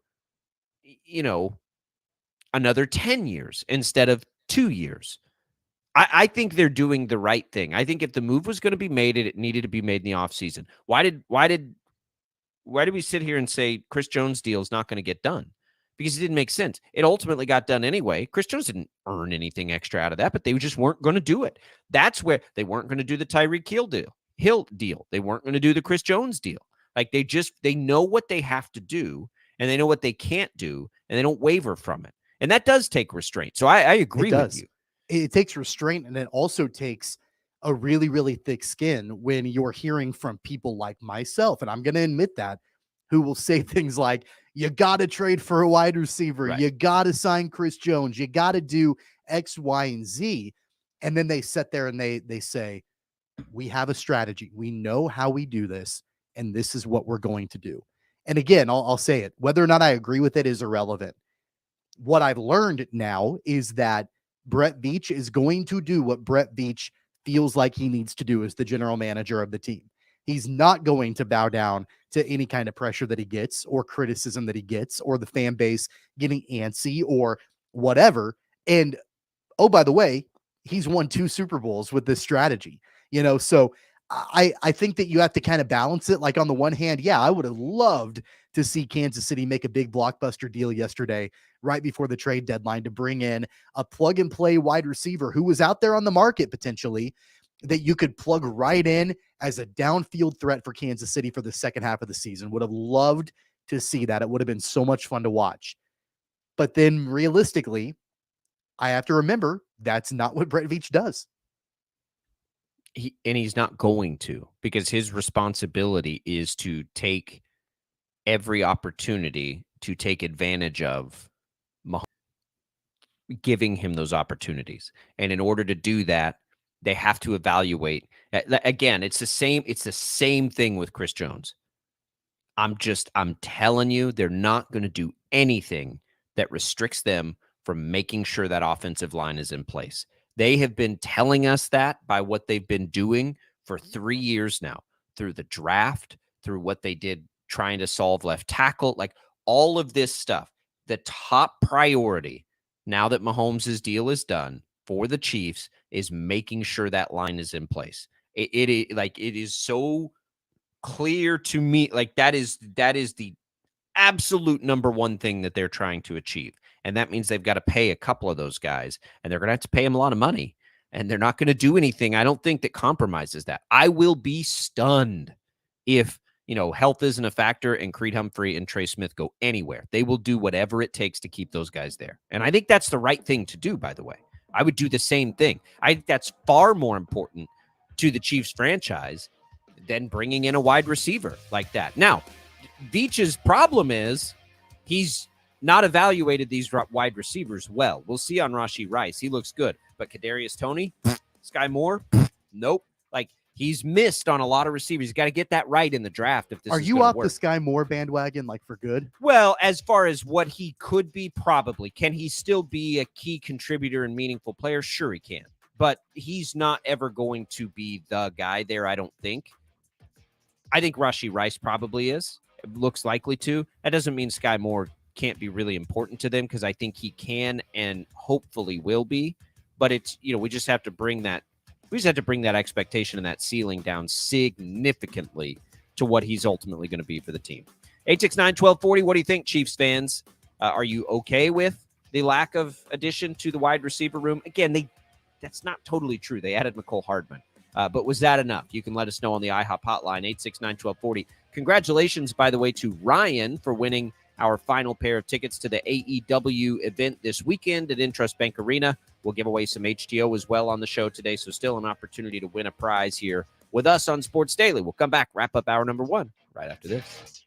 another 10 years instead of 2 years. I think they're doing the right thing. I think if the move was going to be made, it needed to be made in the offseason. Why did we sit here and say Chris Jones' deal is not going to get done? Because it didn't make sense. It ultimately got done anyway. Chris Jones didn't earn anything extra out of that, but they just weren't going to do it. That's where they weren't going to do the Tyreek Hill deal. They weren't going to do the Chris Jones deal. Like they know what they have to do and they know what they can't do and they don't waver from it. And that does take restraint. So I agree with you. It takes restraint, and it also takes a really, really thick skin when you're hearing from people like myself, and I'm going to admit that, who will say things like, you got to trade for a wide receiver. Right. You got to sign Chris Jones. You got to do X, Y, and Z. And then they sit there and they say, we have a strategy. We know how we do this, and this is what we're going to do. And again, I'll say it. Whether or not I agree with it is irrelevant. What I've learned now is that Brett Veach is going to do what Brett Veach feels like he needs to do as the general manager of the team. He's not going to bow down to any kind of pressure that he gets or criticism that he gets or the fan base getting antsy or whatever. And, oh, by the way, he's won 2 Super Bowls with this strategy, so I think that you have to kind of balance it. Like on the one hand, yeah, I would have loved to see Kansas City make a big blockbuster deal yesterday, right before the trade deadline, to bring in a plug and play wide receiver who was out there on the market potentially that you could plug right in as a downfield threat for Kansas City for the second half of the season. Would have loved to see that. It would have been so much fun to watch. But then realistically, I have to remember that's not what Brett Veach does. He's not going to, because his responsibility is to take every opportunity to take advantage of Mahomes, giving him those opportunities. And in order to do that, they have to evaluate. Again, it's the same thing with Chris Jones. I'm telling you, they're not going to do anything that restricts them from making sure that offensive line is in place. They have been telling us that by what they've been doing for 3 years now, through the draft, through what they did trying to solve left tackle, like all of this stuff. The top priority, now that Mahomes' deal is done for the Chiefs, is making sure that line is in place. It is so clear to me. Like that is the absolute number one thing that they're trying to achieve. And that means they've got to pay a couple of those guys, and they're going to have to pay them a lot of money, and they're not going to do anything, I don't think, that compromises that. I will be stunned if, health isn't a factor and Creed Humphrey and Trey Smith go anywhere. They will do whatever it takes to keep those guys there. And I think that's the right thing to do, by the way. I would do the same thing. I think that's far more important to the Chiefs franchise than bringing in a wide receiver like that. Now, Veach's problem is he's not evaluated these wide receivers well. We'll see on Rashee Rice. He looks good. But Kadarius Toney, Sky Moore, nope. Like, he's missed on a lot of receivers. He's got to get that right in the draft if this Are is you gonna off work. the Sky Moore bandwagon, like, for good? Well, as far as what he could be, probably. Can he still be a key contributor and meaningful player? Sure he can. But he's not ever going to be the guy there, I don't think. I think Rashee Rice probably is. It looks likely to. That doesn't mean Sky Moore can't be really important to them, because I think he can and hopefully will be. But it's, we just have to bring that expectation and that ceiling down significantly to what he's ultimately going to be for the team. 869-1240. What do you think, Chiefs fans? Are you okay with the lack of addition to the wide receiver room? Again, that's not totally true. They added McCole Hardman. But was that enough? You can let us know on the IHOP hotline, 869-1240. Congratulations, by the way, to Ryan for winning our final pair of tickets to the AEW event this weekend at Intrust Bank Arena. We'll give away some HTO as well on the show today, so still an opportunity to win a prize here with us on Sports Daily. We'll come back, wrap up hour number 1 right after this.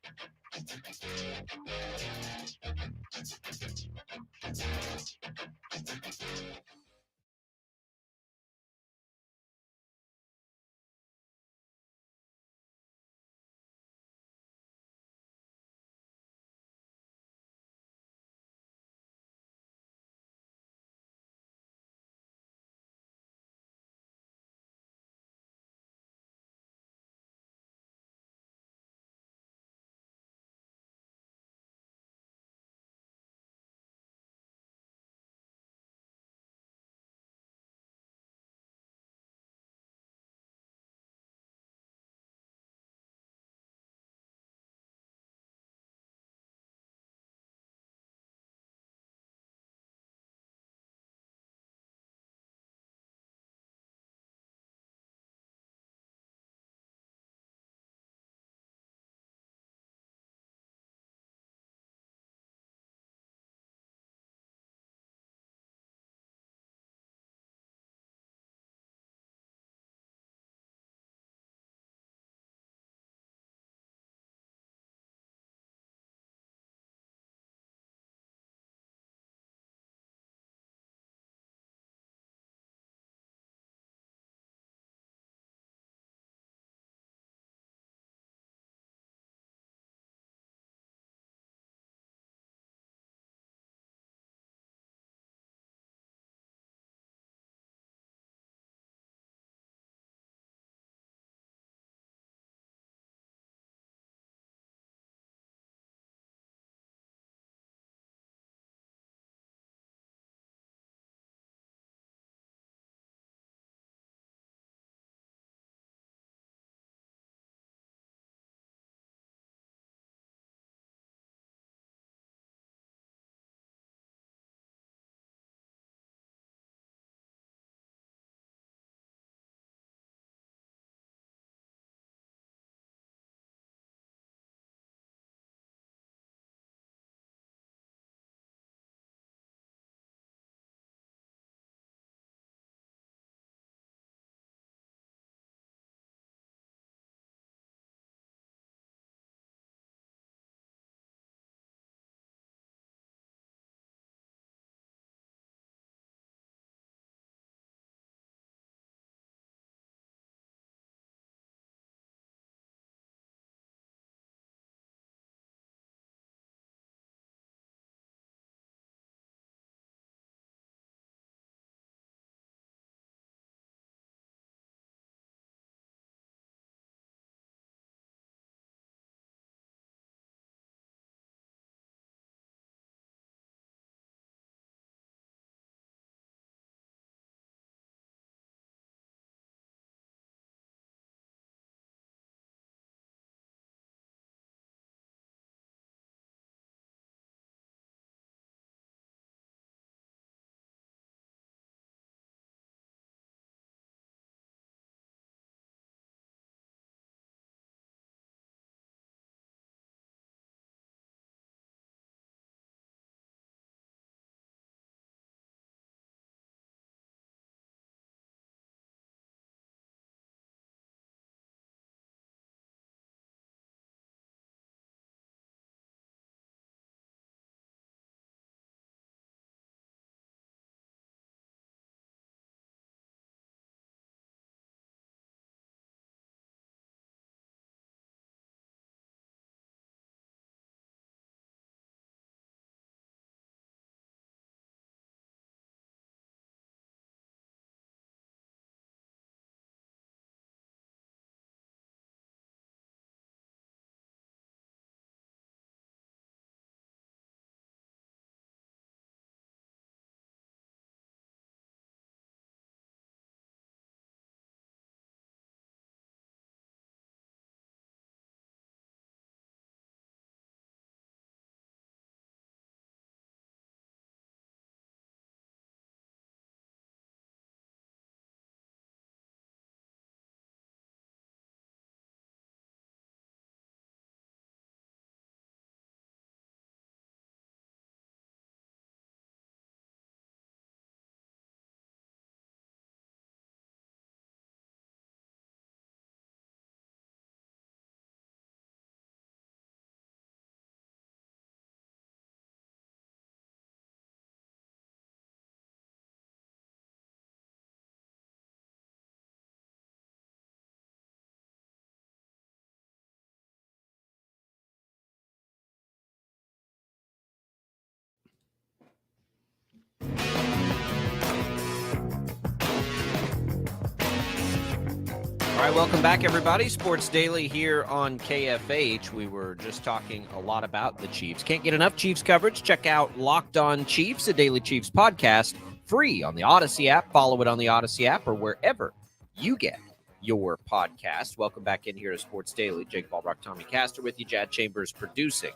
All right, welcome back, everybody. Sports Daily here on KFH. We were just talking a lot about the Chiefs. Can't get enough Chiefs coverage. Check out Locked On Chiefs, a daily Chiefs podcast, free on the Odyssey app. Follow it on the Odyssey app or wherever you get your podcast. Welcome back in here to Sports Daily. Jake Albracht, Tommy Castor with you. Jad Chambers producing.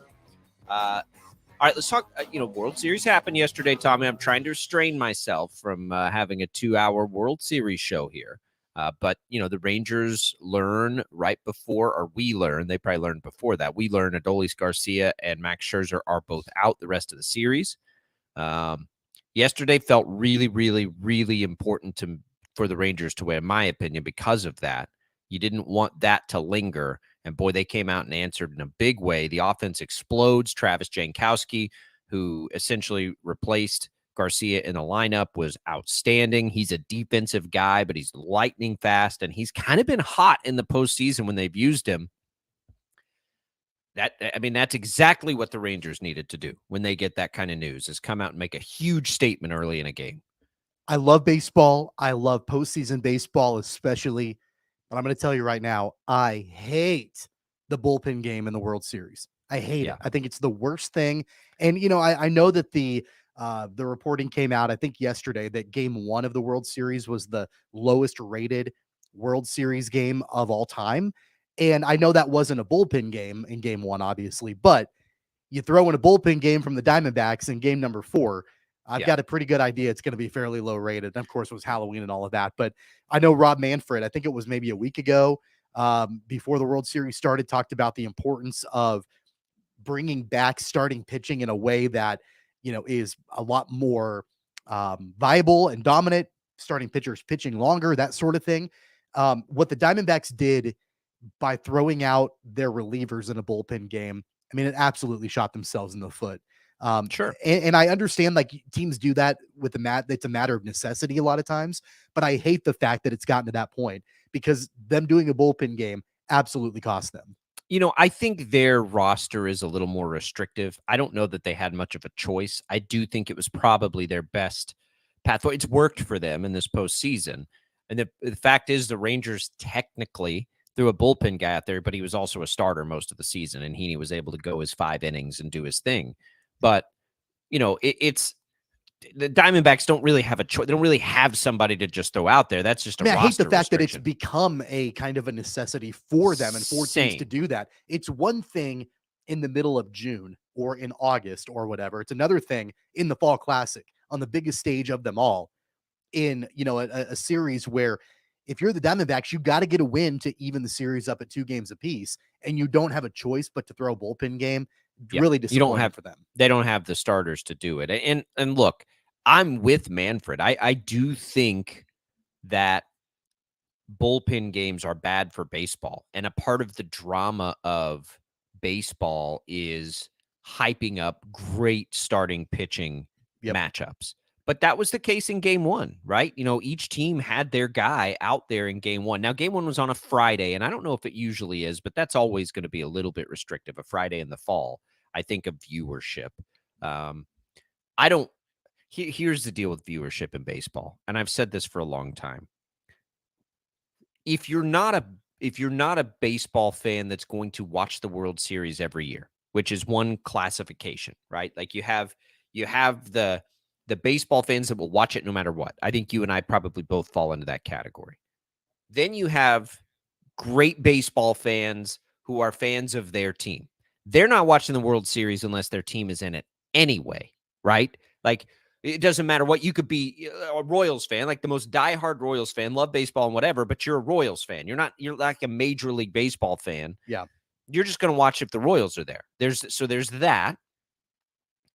All right, let's talk. World Series happened yesterday, Tommy. I'm trying to restrain myself from having a 2-hour World Series show here. But the Rangers learn right before, or we learn, they probably learned before that. We learn Adolis Garcia and Max Scherzer are both out the rest of the series. Yesterday felt really, really, really important for the Rangers to win, in my opinion, because of that. You didn't want that to linger. And boy, they came out and answered in a big way. The offense explodes. Travis Jankowski, who essentially replaced Garcia in the lineup, was outstanding. He's a defensive guy, but he's lightning fast, and he's kind of been hot in the postseason when they've used him. That's exactly what the Rangers needed to do when they get that kind of news, is come out and make a huge statement early in a game. I love baseball. I love postseason baseball, especially. But I'm going to tell you right now, I hate the bullpen game in the World Series. I hate it. I think it's the worst thing. And, I know that the reporting came out, I think yesterday, that game 1 of the World Series was the lowest rated World Series game of all time. And I know that wasn't a bullpen game in game 1, obviously, but you throw in a bullpen game from the Diamondbacks in game number 4. I've got a pretty good idea it's going to be fairly low rated. And of course, it was Halloween and all of that. But I know Rob Manfred, I think it was maybe a week ago, before the World Series started, talked about the importance of bringing back starting pitching in a way that, is a lot more viable and dominant, starting pitchers pitching longer, that sort of thing. What the Diamondbacks did by throwing out their relievers in a bullpen game, it absolutely shot themselves in the foot. Sure. And I understand, like, teams do that with it's a matter of necessity a lot of times, but I hate the fact that it's gotten to that point, because them doing a bullpen game absolutely cost them. I think their roster is a little more restrictive. I don't know that they had much of a choice. I do think it was probably their best pathway. It's worked for them in this postseason. And the fact is, the Rangers technically threw a bullpen guy out there, but he was also a starter most of the season, and he was able to go his 5 innings and do his thing. But, it's the Diamondbacks don't really have a choice. They don't really have somebody to just throw out there. That's just a roster I hate the fact that it's restriction. become a kind of a necessity for them and for teams to do that. It's one thing in the middle of June or in August or whatever. It's another thing in the Fall Classic, on the biggest stage of them all, in, a series where, if you're the Diamondbacks, you got to get a win to even the series up at 2 games apiece, and you don't have a choice but to throw a bullpen game. Really disappointing for them. They don't have the starters to do it. And look, I'm with Manfred. I do think that bullpen games are bad for baseball. And a part of the drama of baseball is hyping up great starting pitching matchups. But that was the case in game 1, right? Each team had their guy out there in game 1. Now, game 1 was on a Friday, and I don't know if it usually is, but that's always going to be a little bit restrictive, a Friday in the fall, I think, of viewership. Here's the deal with viewership in baseball, and I've said this for a long time. If you're not a baseball fan that's going to watch the World Series every year, which is one classification, right? Like you have the baseball fans that will watch it no matter what. I think you and I probably both fall into that category. Then you have great baseball fans who are fans of their team. They're not watching the World Series unless their team is in it anyway, right? Like, it doesn't matter what. You could be a Royals fan, like the most diehard Royals fan, love baseball and whatever, but you're a Royals fan. You're like a Major League Baseball fan. Yeah. You're just going to watch if the Royals are there. There's that.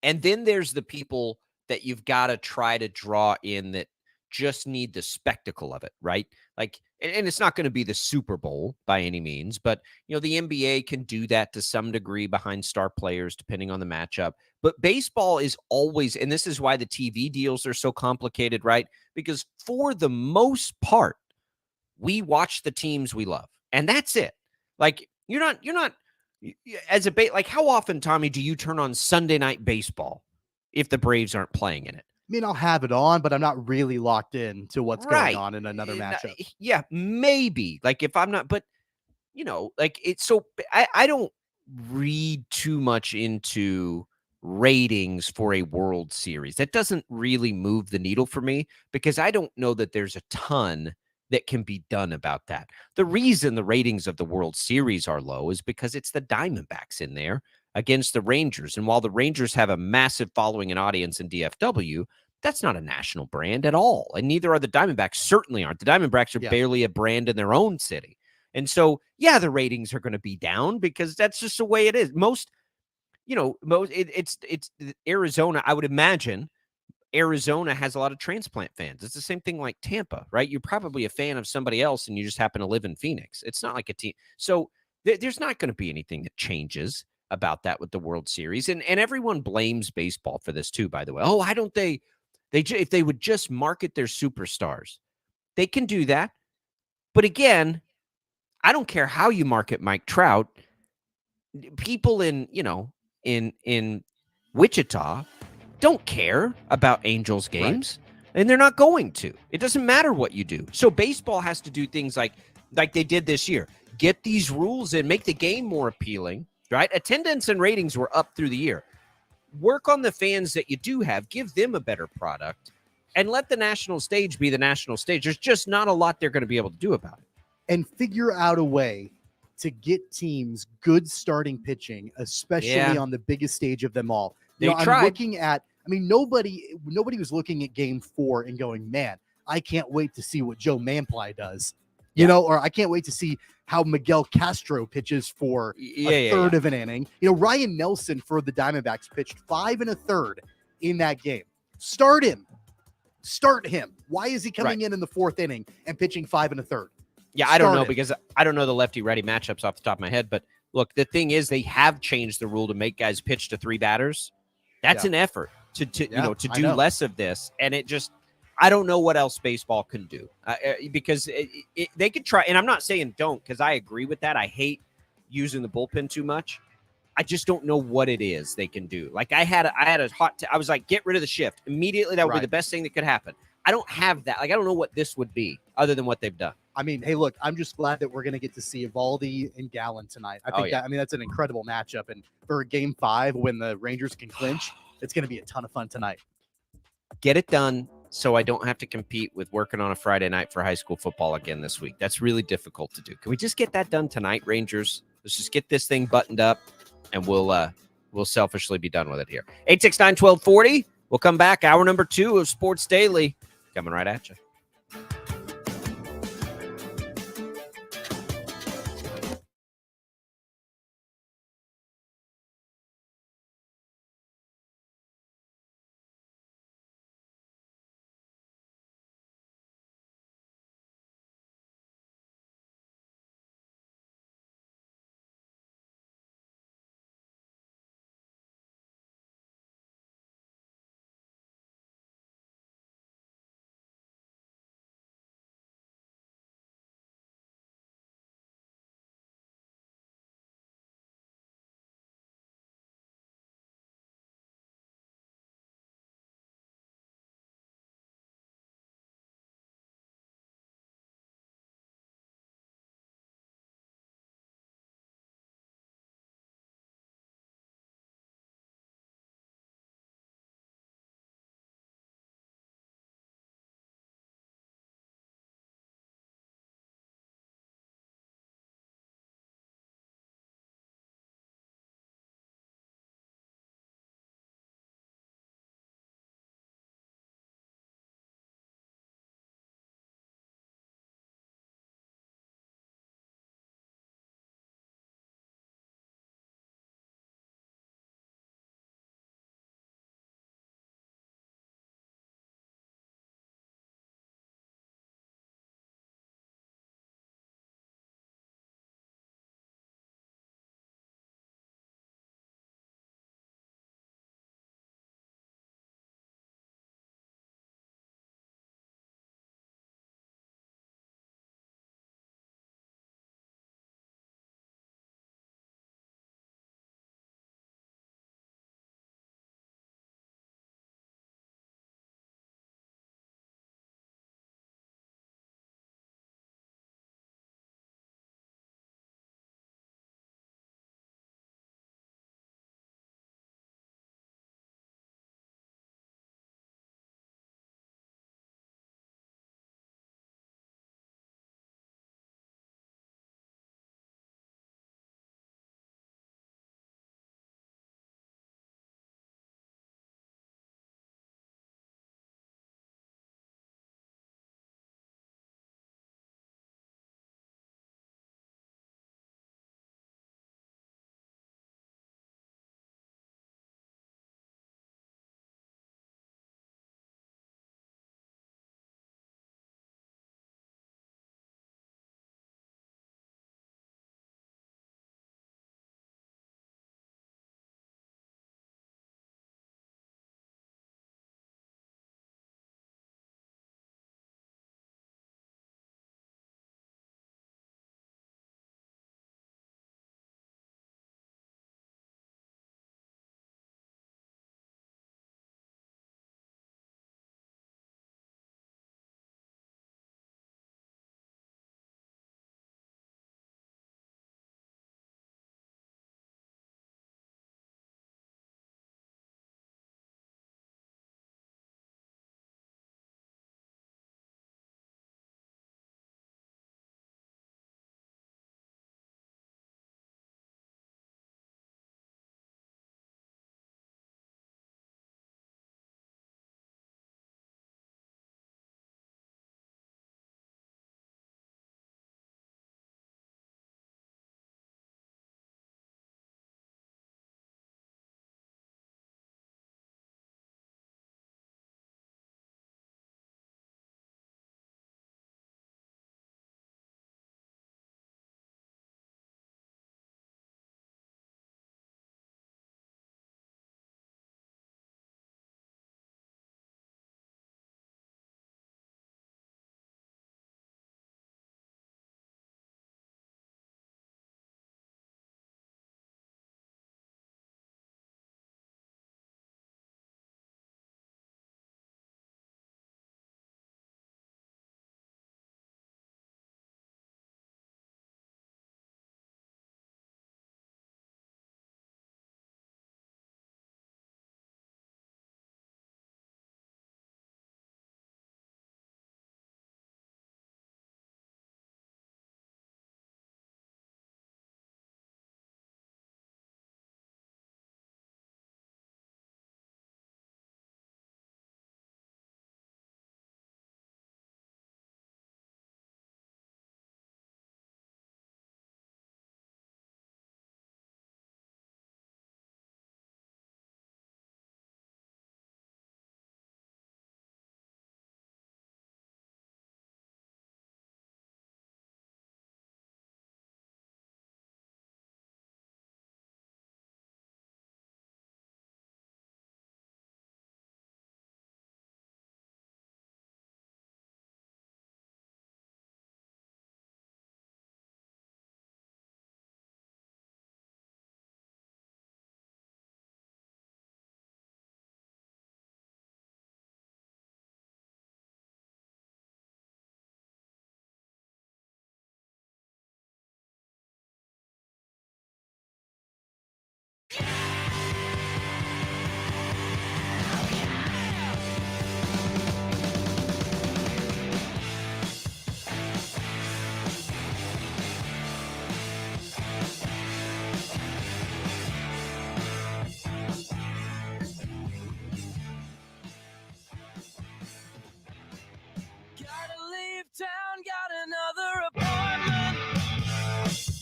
And then there's the people that you've got to try to draw in that just need the spectacle of it, right? Like, and it's not going to be the Super Bowl by any means, but, the NBA can do that to some degree behind star players, depending on the matchup. But baseball is always, and this is why the TV deals are so complicated, right? Because for the most part, we watch the teams we love, and that's it. Like, you're not as a like, how often, Tommy, do you turn on Sunday Night Baseball if the Braves aren't playing in it? mean, I'll have it on, but I'm not really locked in to what's going Right. on in another matchup. Yeah, maybe. Like if I'm not, but like it's so I don't read too much into ratings for a World Series. That doesn't really move the needle for me because I don't know that there's a ton that can be done about that. The reason the ratings of the World Series are low is because it's the Diamondbacks in there against the Rangers. And while the Rangers have a massive following and audience in DFW, that's not a national brand at all. And neither are the Diamondbacks, certainly aren't. The Diamondbacks are Yeah. barely a brand in their own city. And so, yeah, the ratings are going to be down because that's just the way it is. It's Arizona. I would imagine Arizona has a lot of transplant fans. It's the same thing like Tampa, right? You're probably a fan of somebody else and you just happen to live in Phoenix. It's not like a team. So there's not going to be anything that changes about that with the World Series. And everyone blames baseball for this too, by the way. Oh, why don't if they would just market their superstars, they can do that. But again, I don't care how you market Mike Trout. People in Wichita don't care about Angels games, and they're not going to. It doesn't matter what you do. So baseball has to do things like they did this year. Get these rules in, make the game more appealing, right? Attendance and ratings were up through the year. Work on the fans that you do have, give them a better product, and let the national stage be the national stage. There's just not a lot they're going to be able to do about it. And figure out a way to get teams good starting pitching, especially on the biggest stage of them all. I'm looking at, nobody was looking at game 4 and going, man, I can't wait to see what Joe Manply does, or I can't wait to see how Miguel Castro pitches for a third of an inning. Ryan Nelson for the Diamondbacks pitched 5 1/3 in that game. Start him. Why is he coming in the 4th inning and pitching 5 1/3? Yeah, I don't know because I don't know the lefty-righty matchups off the top of my head. But look, the thing is they have changed the rule to make guys pitch to 3 batters. That's an effort to do less of this. And it just – I don't know what else baseball can do because they could try – and I'm not saying don't because I agree with that. I hate using the bullpen too much. I just don't know what it is they can do. Like I had a hot – I was like, get rid of the shift. Immediately, that would be the best thing that could happen. I don't have that. Like I don't know what this would be other than what they've done. Hey, look, I'm just glad that we're going to get to see Evaldi and Gallen tonight. I think that's an incredible matchup. And for game 5, when the Rangers can clinch, it's going to be a ton of fun tonight. Get it done so I don't have to compete with working on a Friday night for high school football again this week. That's really difficult to do. Can we just get that done tonight, Rangers? Let's just get this thing buttoned up and we'll selfishly be done with it here. 869-1240. We'll come back. Hour number 2 of Sports Daily coming right at you.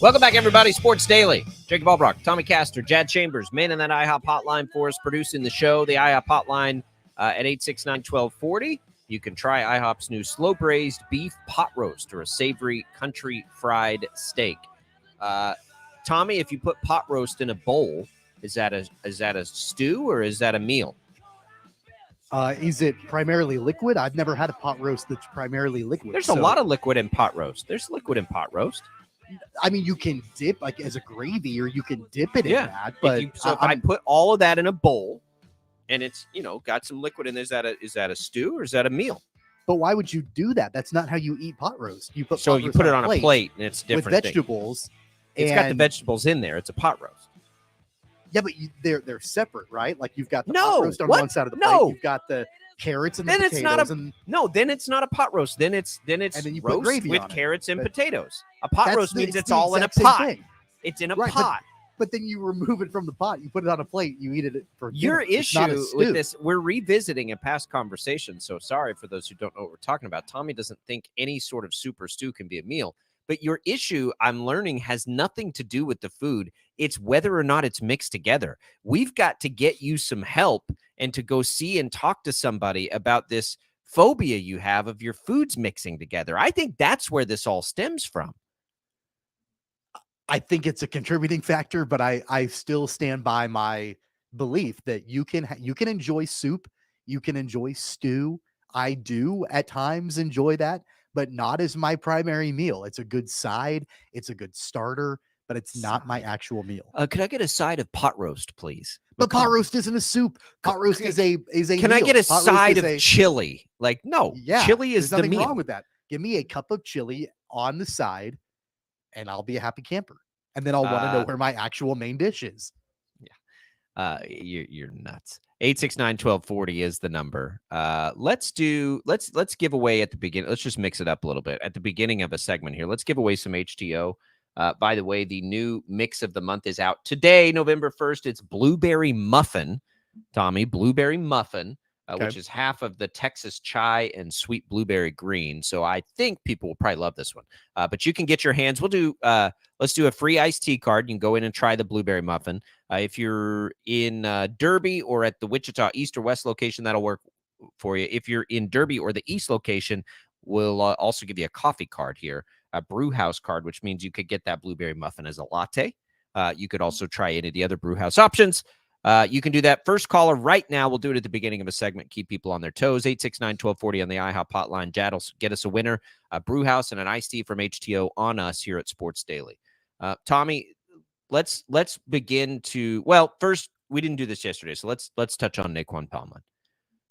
Welcome back, everybody. Sports Daily. Jacob Albracht, Tommy Castor, Jad Chambers, man in that IHOP hotline for us, producing the show. The IHOP hotline at 869-1240. You can try IHOP's new slow-braised beef pot roast or a savory country fried steak. Tommy, if you put pot roast in a bowl, is that a stew or is that a meal? Is it primarily liquid? I've never had a pot roast that's primarily liquid. There's a lot of liquid in pot roast. There's liquid in pot roast. I mean, you can dip like as a gravy, or you can dip it in that. But if I put all of that in a bowl, and it's got some liquid in there, is that a stew or is that a meal? But why would you do that? That's not how you eat pot roast. You put it on a plate, and it's different with vegetables. It's got the vegetables in there. It's a pot roast. Yeah, but they're separate, right? Like you've got the pot roast on one side of the plate. You've got the carrots and the potatoes. Then it's not a pot roast. Then it's and then you put roast gravy with on carrots and potatoes. A pot roast means it's the all in a exact same pot. thing. It's in a pot. But then you remove it from the pot. You put it on a plate. You eat it for your dinner. issue with this. We're revisiting a past conversation. So sorry for those who don't know what we're talking about. Tommy doesn't think any sort of soup or stew can be a meal. But your issue, I'm learning, has nothing to do with the food. It's whether or not it's mixed together. We've got to get you some help and to go see and talk to somebody about this phobia you have of your foods mixing together. I think that's where this all stems from. I think it's a contributing factor, but I still stand by my belief that you can enjoy soup, you can enjoy stew. I do at times enjoy that, but not as my primary meal. It's a good side, it's a good starter, but it's not my actual meal. Could I get a side of pot roast, please? But pot roast isn't a soup. Pot roast is a Can meal. I get a pot side of chili? Like, no, chili is the meal. There's nothing wrong with that. Give me a cup of chili on the side, and I'll be a happy camper. And then I'll want to know where my actual main dish is. Yeah. You're nuts. 869-1240 is the number. Let's give away at the beginning. Let's just mix it up a little bit at the beginning of a segment here. Let's give away some HTO. By the way, the new mix of the month is out today, November 1st. It's Blueberry Muffin, Tommy, Blueberry Muffin, which is half of the Texas Chai and Sweet Blueberry Green. So I think people will probably love this one. But you can get your hands. Let's do a free iced tea card. You can go in and try the Blueberry Muffin. If you're in Derby or at the Wichita East or West location, that'll work for you. If you're in Derby or the East location, we'll also give you a coffee card here, a brew house card, which means you could get that Blueberry Muffin as a latte. You could also try any of the other brew house options. You can do that. First caller right now. We'll do it at the beginning of a segment. Keep people on their toes. 869-1240 on the IHOP hotline. Jad will get us a winner, a brew house, and an iced tea from HTO on us here at Sports Daily. Tommy, let's begin to. Well, first, we didn't do this yesterday, so let's touch on Naquan Tomlin.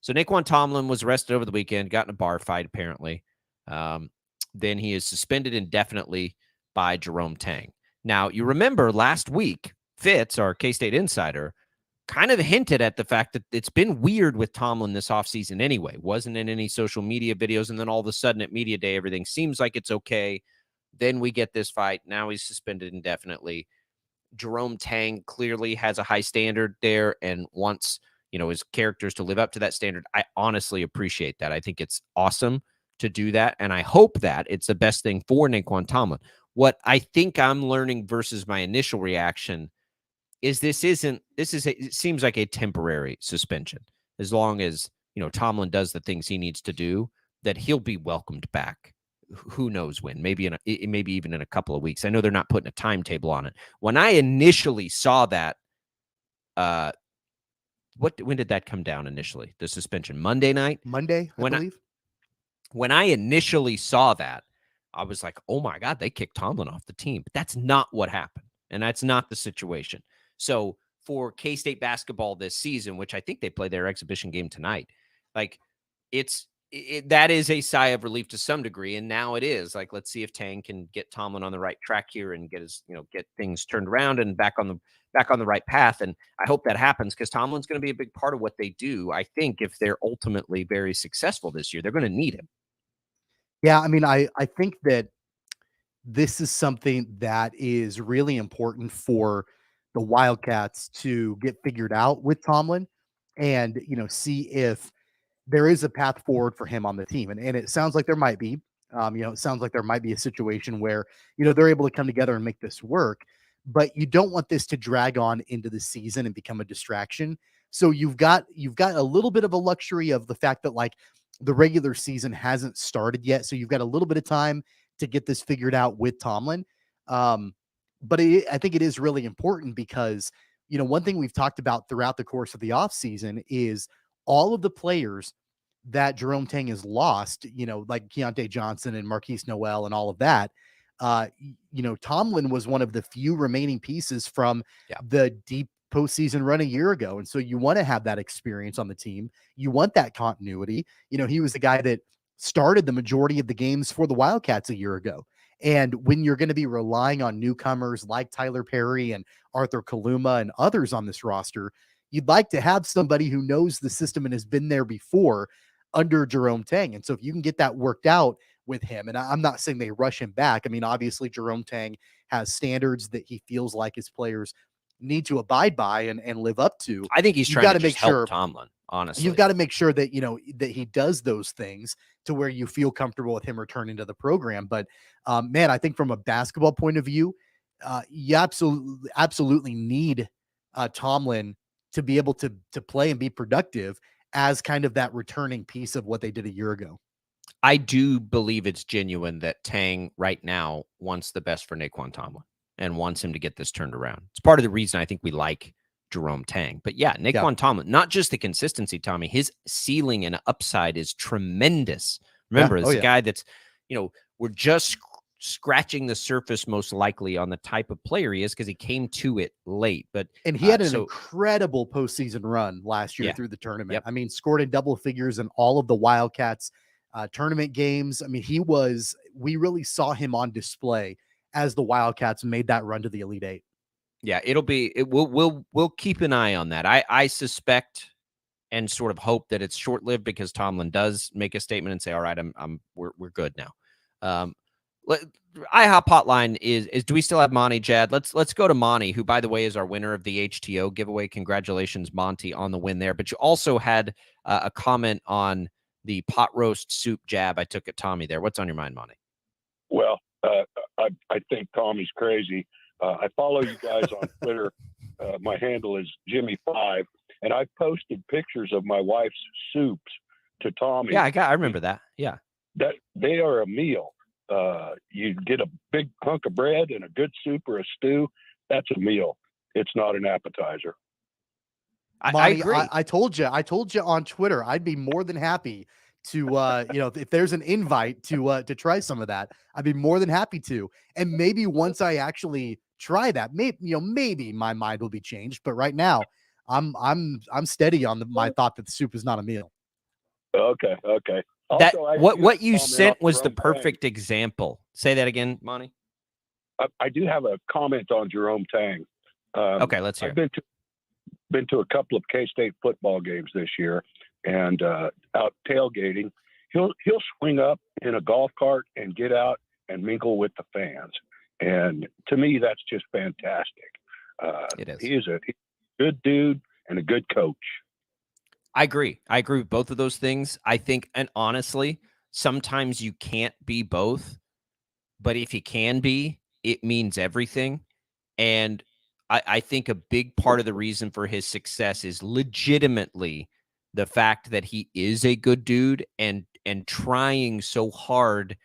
So Naquan Tomlin was arrested over the weekend, got in a bar fight apparently. Then he is suspended indefinitely by Jerome Tang. Now, you remember last week, Fitz, our K-State insider, kind of hinted at the fact that it's been weird with Tomlin this offseason anyway. Wasn't in any social media videos, and then all of a sudden at media day, everything seems like it's okay. Then we get this fight. Now he's suspended indefinitely. Jerome Tang clearly has a high standard there and wants, his characters to live up to that standard. I honestly appreciate that. I think it's awesome to do that, and I hope that it's the best thing for Naquan Tomlin. What I think I'm learning versus my initial reaction is it seems like a temporary suspension. As long as, Tomlin does the things he needs to do, that he'll be welcomed back. Who knows when? Maybe even in a couple of weeks. I know they're not putting a timetable on it. When I initially saw that, when did that come down initially? The suspension Monday night? Monday, I believe. When I initially saw that, I was like, oh my God, they kicked Tomlin off the team. But that's not what happened. And that's not the situation. So for K-State basketball this season, which I think they play their exhibition game tonight, like that is a sigh of relief to some degree. And now it is like, let's see if Tang can get Tomlin on the right track here and get things turned around and back on the right path. And I hope that happens because Tomlin's going to be a big part of what they do. I think if they're ultimately very successful this year, they're going to need him. Yeah. I mean, I think that this is something that is really important for the Wildcats to get figured out with Tomlin and, see if there is a path forward for him on the team. And it sounds like there might be. It sounds like there might be a situation where, they're able to come together and make this work, but you don't want this to drag on into the season and become a distraction. So you've got a little bit of a luxury of the fact that like the regular season hasn't started yet. So you've got a little bit of time to get this figured out with Tomlin. But I think it is really important because, one thing we've talked about throughout the course of the offseason is all of the players that Jerome Tang has lost, like Keontae Johnson and Marquise Noel and all of that. Tomlin was one of the few remaining pieces from the deep postseason run a year ago. And so you want to have that experience on the team. You want that continuity. He was the guy that started the majority of the games for the Wildcats a year ago. And when you're going to be relying on newcomers like Tyler Perry and Arthur Kaluma and others on this roster, you'd like to have somebody who knows the system and has been there before under Jerome Tang. And so if you can get that worked out with him, and I'm not saying they rush him back. I mean, obviously Jerome Tang has standards that he feels like his players need to abide by and live up to. I think he's trying to just help Tomlin, honestly. You've got to make sure that, that he does those things to where you feel comfortable with him returning to the program. But man, I think from a basketball point of view, you absolutely need Tomlin to be able to play and be productive as kind of that returning piece of what they did a year ago. I do believe it's genuine that Tang right now wants the best for Naquan Tomlin and wants him to get this turned around. It's part of the reason I think we like Jerome Tang. But yeah, Naquan Tomlin, not just the consistency, Tommy, his ceiling and upside is tremendous. Remember, it's a guy that's, we're just scratching the surface most likely on the type of player he is because he came to it late. And he had an incredible postseason run last year through the tournament. I mean, scored in double figures in all of the Wildcats tournament games. I mean, we really saw him on display as the Wildcats made that run to the Elite Eight. Yeah, we'll keep an eye on that. I suspect and sort of hope that it's short-lived because Tomlin does make a statement and say, all right, we're good now. IHOP hotline is do we still have Monty, Jad? Let's go to Monty, who, by the way, is our winner of the HTO giveaway. Congratulations, Monty, on the win there. But you also had a comment on the pot roast soup jab I took at Tommy there. What's on your mind, Monty? Well, I think Tommy's crazy. I follow you guys on Twitter. My handle is Jimmy5, and I posted pictures of my wife's soups to Tommy. Yeah, I remember that. Yeah, that they are a meal. You get a big hunk of bread and a good soup or a stew. That's a meal. It's not an appetizer. Monty, I agree. I told you on Twitter, I'd be more than happy to, if there's an invite to try some of that, I'd be more than happy to. And maybe once I actually try that, maybe my mind will be changed. But right now, I'm steady on my thought that the soup is not a meal. Okay. Also, what you sent was the perfect example. Say that again, Monty. I do have a comment on Jerome Tang. Okay, let's hear. I've been to a couple of K-State football games this year, and out tailgating, he'll swing up in a golf cart and get out and mingle with the fans. And to me, that's just fantastic. It is. He's a good dude and a good coach. I agree with both of those things. I think, and honestly, sometimes you can't be both, but if you can be, it means everything. And I think a big part of the reason for his success is legitimately the fact that he is a good dude and trying so hard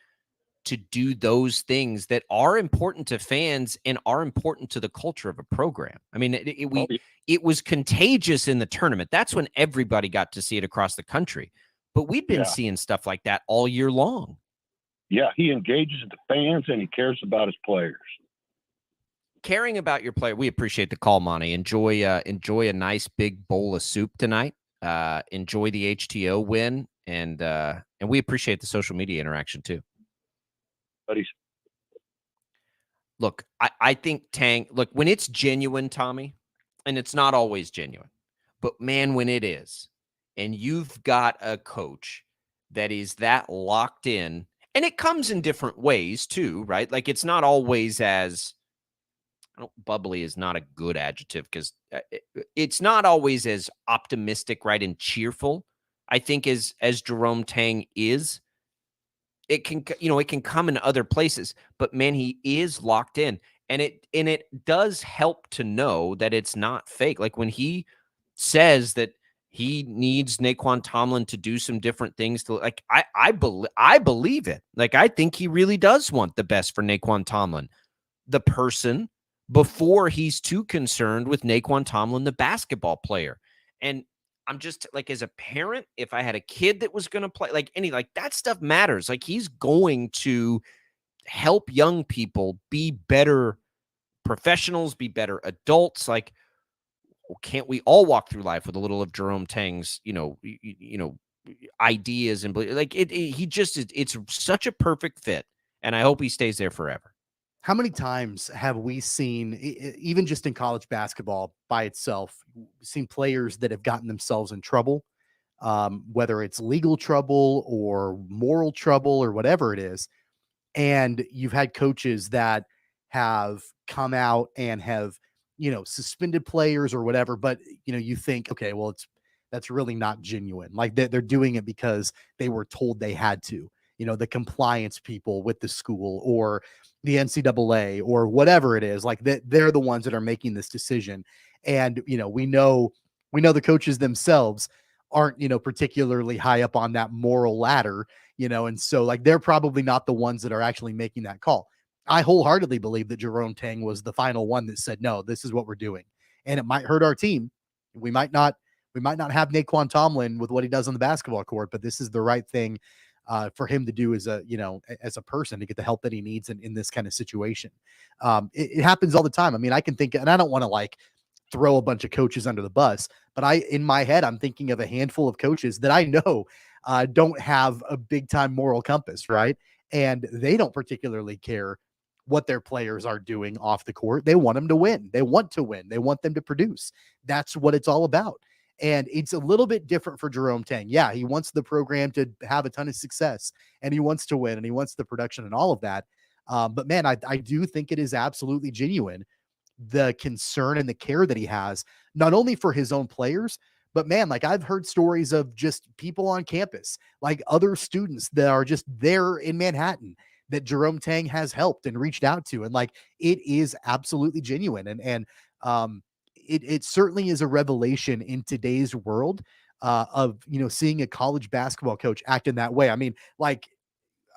to do those things that are important to fans and are important to the culture of a program. I mean, it was contagious in the tournament. That's when everybody got to see it across the country. But we've been seeing stuff like that all year long. Yeah, he engages the fans and he cares about his players. Caring about your player, we appreciate the call, Monty. Enjoy a nice big bowl of soup tonight. Enjoy the HTO win, and we appreciate the social media interaction too. Buddies. Look, I think Tang, look, when it's genuine, Tommy, and it's not always genuine, but man, when it is, and you've got a coach that is that locked in, and it comes in different ways too, right? Like it's not always as, bubbly is not a good adjective because it's not always as optimistic, right, and cheerful, I think, as Jerome Tang is. it can, it can come in other places, but man, he is locked in. And it does help to know that it's not fake. Like when he says that he needs Naquan Tomlin to do some different things to, like, I believe it. Like, I think he really does want the best for Naquan Tomlin, the person, before he's too concerned with Naquan Tomlin, the basketball player. And I'm just like, as a parent, if I had a kid that was going to play, like that stuff matters. Like, he's going to help young people be better professionals, be better adults. Like, can't we all walk through life with a little of Jerome Tang's, ideas and like he just is, it's such a perfect fit. And I hope he stays there forever. How many times have we seen, even just in college basketball by itself, seen players that have gotten themselves in trouble, whether it's legal trouble or moral trouble or whatever it is, and you've had coaches that have come out and have, suspended players or whatever, but you think, okay, well, that's really not genuine. Like they're doing it because they were told they had to, the compliance people with the school or the NCAA or whatever it is, like they're the ones that are making this decision. And, we know the coaches themselves aren't, particularly high up on that moral ladder, and so like they're probably not the ones that are actually making that call. I wholeheartedly believe that Jerome Tang was the final one that said, no, this is what we're doing. And it might hurt our team. We might not have Naquan Tomlin with what he does on the basketball court, but this is the right thing for him to do as a person, to get the help that he needs in this kind of situation. It happens all the time. I mean, I can think, and I don't want to like throw a bunch of coaches under the bus, but in my head, I'm thinking of a handful of coaches that I know don't have a big time moral compass, right? And they don't particularly care what their players are doing off the court. They want them to win. They want to win. They want them to produce. That's what it's all about. And it's a little bit different for Jerome Tang. Yeah, he wants the program to have a ton of success, and he wants to win, and he wants the production and all of that. But man, I do think it is absolutely genuine, the concern and the care that he has, not only for his own players, but man, like I've heard stories of just people on campus, like other students that are just there in Manhattan that Jerome Tang has helped and reached out to. And like, it is absolutely genuine. And it certainly is a revelation in today's world of, seeing a college basketball coach act in that way. I mean, like,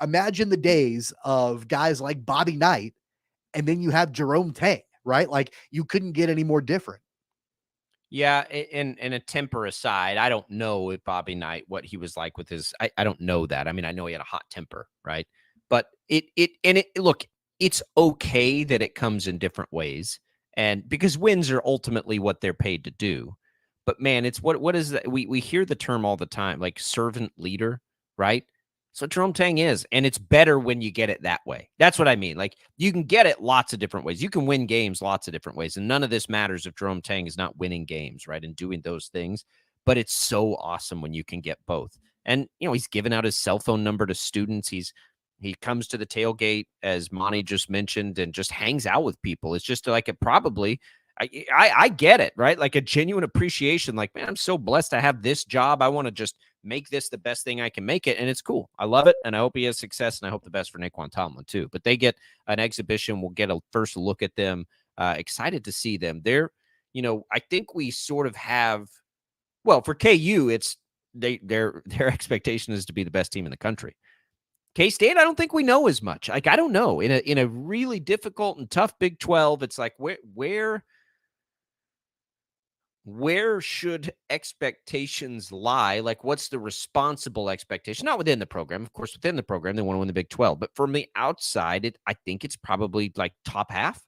imagine the days of guys like Bobby Knight, and then you have Jerome Tang, right? Like, you couldn't get any more different. Yeah, and a temper aside, I don't know if Bobby Knight, what he was like with his, I don't know that. I mean, I know he had a hot temper, right? But look, it's okay that it comes in different ways, and because wins are ultimately what they're paid to do. But man, it's what is that? We hear the term all the time, like servant leader, right? So Jerome Tang is, and it's better when you get it that way. That's what I mean. Like, you can get it lots of different ways. You can win games lots of different ways, and none of this matters if Jerome Tang is not winning games, right, and doing those things. But it's so awesome when you can get both. And he's given out his cell phone number to students. He comes to the tailgate, as Monty just mentioned, and just hangs out with people. It's just like I get it, right? Like a genuine appreciation. Like, man, I'm so blessed to have this job. I want to just make this the best thing I can make it. And it's cool. I love it. And I hope he has success. And I hope the best for Naquan Tomlin too. But they get an exhibition. We'll get a first look at them. Excited to see them. I think we sort of have, well, for KU, it's their expectation is to be the best team in the country. K-State, I don't think we know as much. Like, I don't know. In a really difficult and tough Big 12, it's like where should expectations lie? Like, what's the responsible expectation? Not within the program. Of course, within the program, they want to win the Big 12. But from the outside, I think it's probably like top half.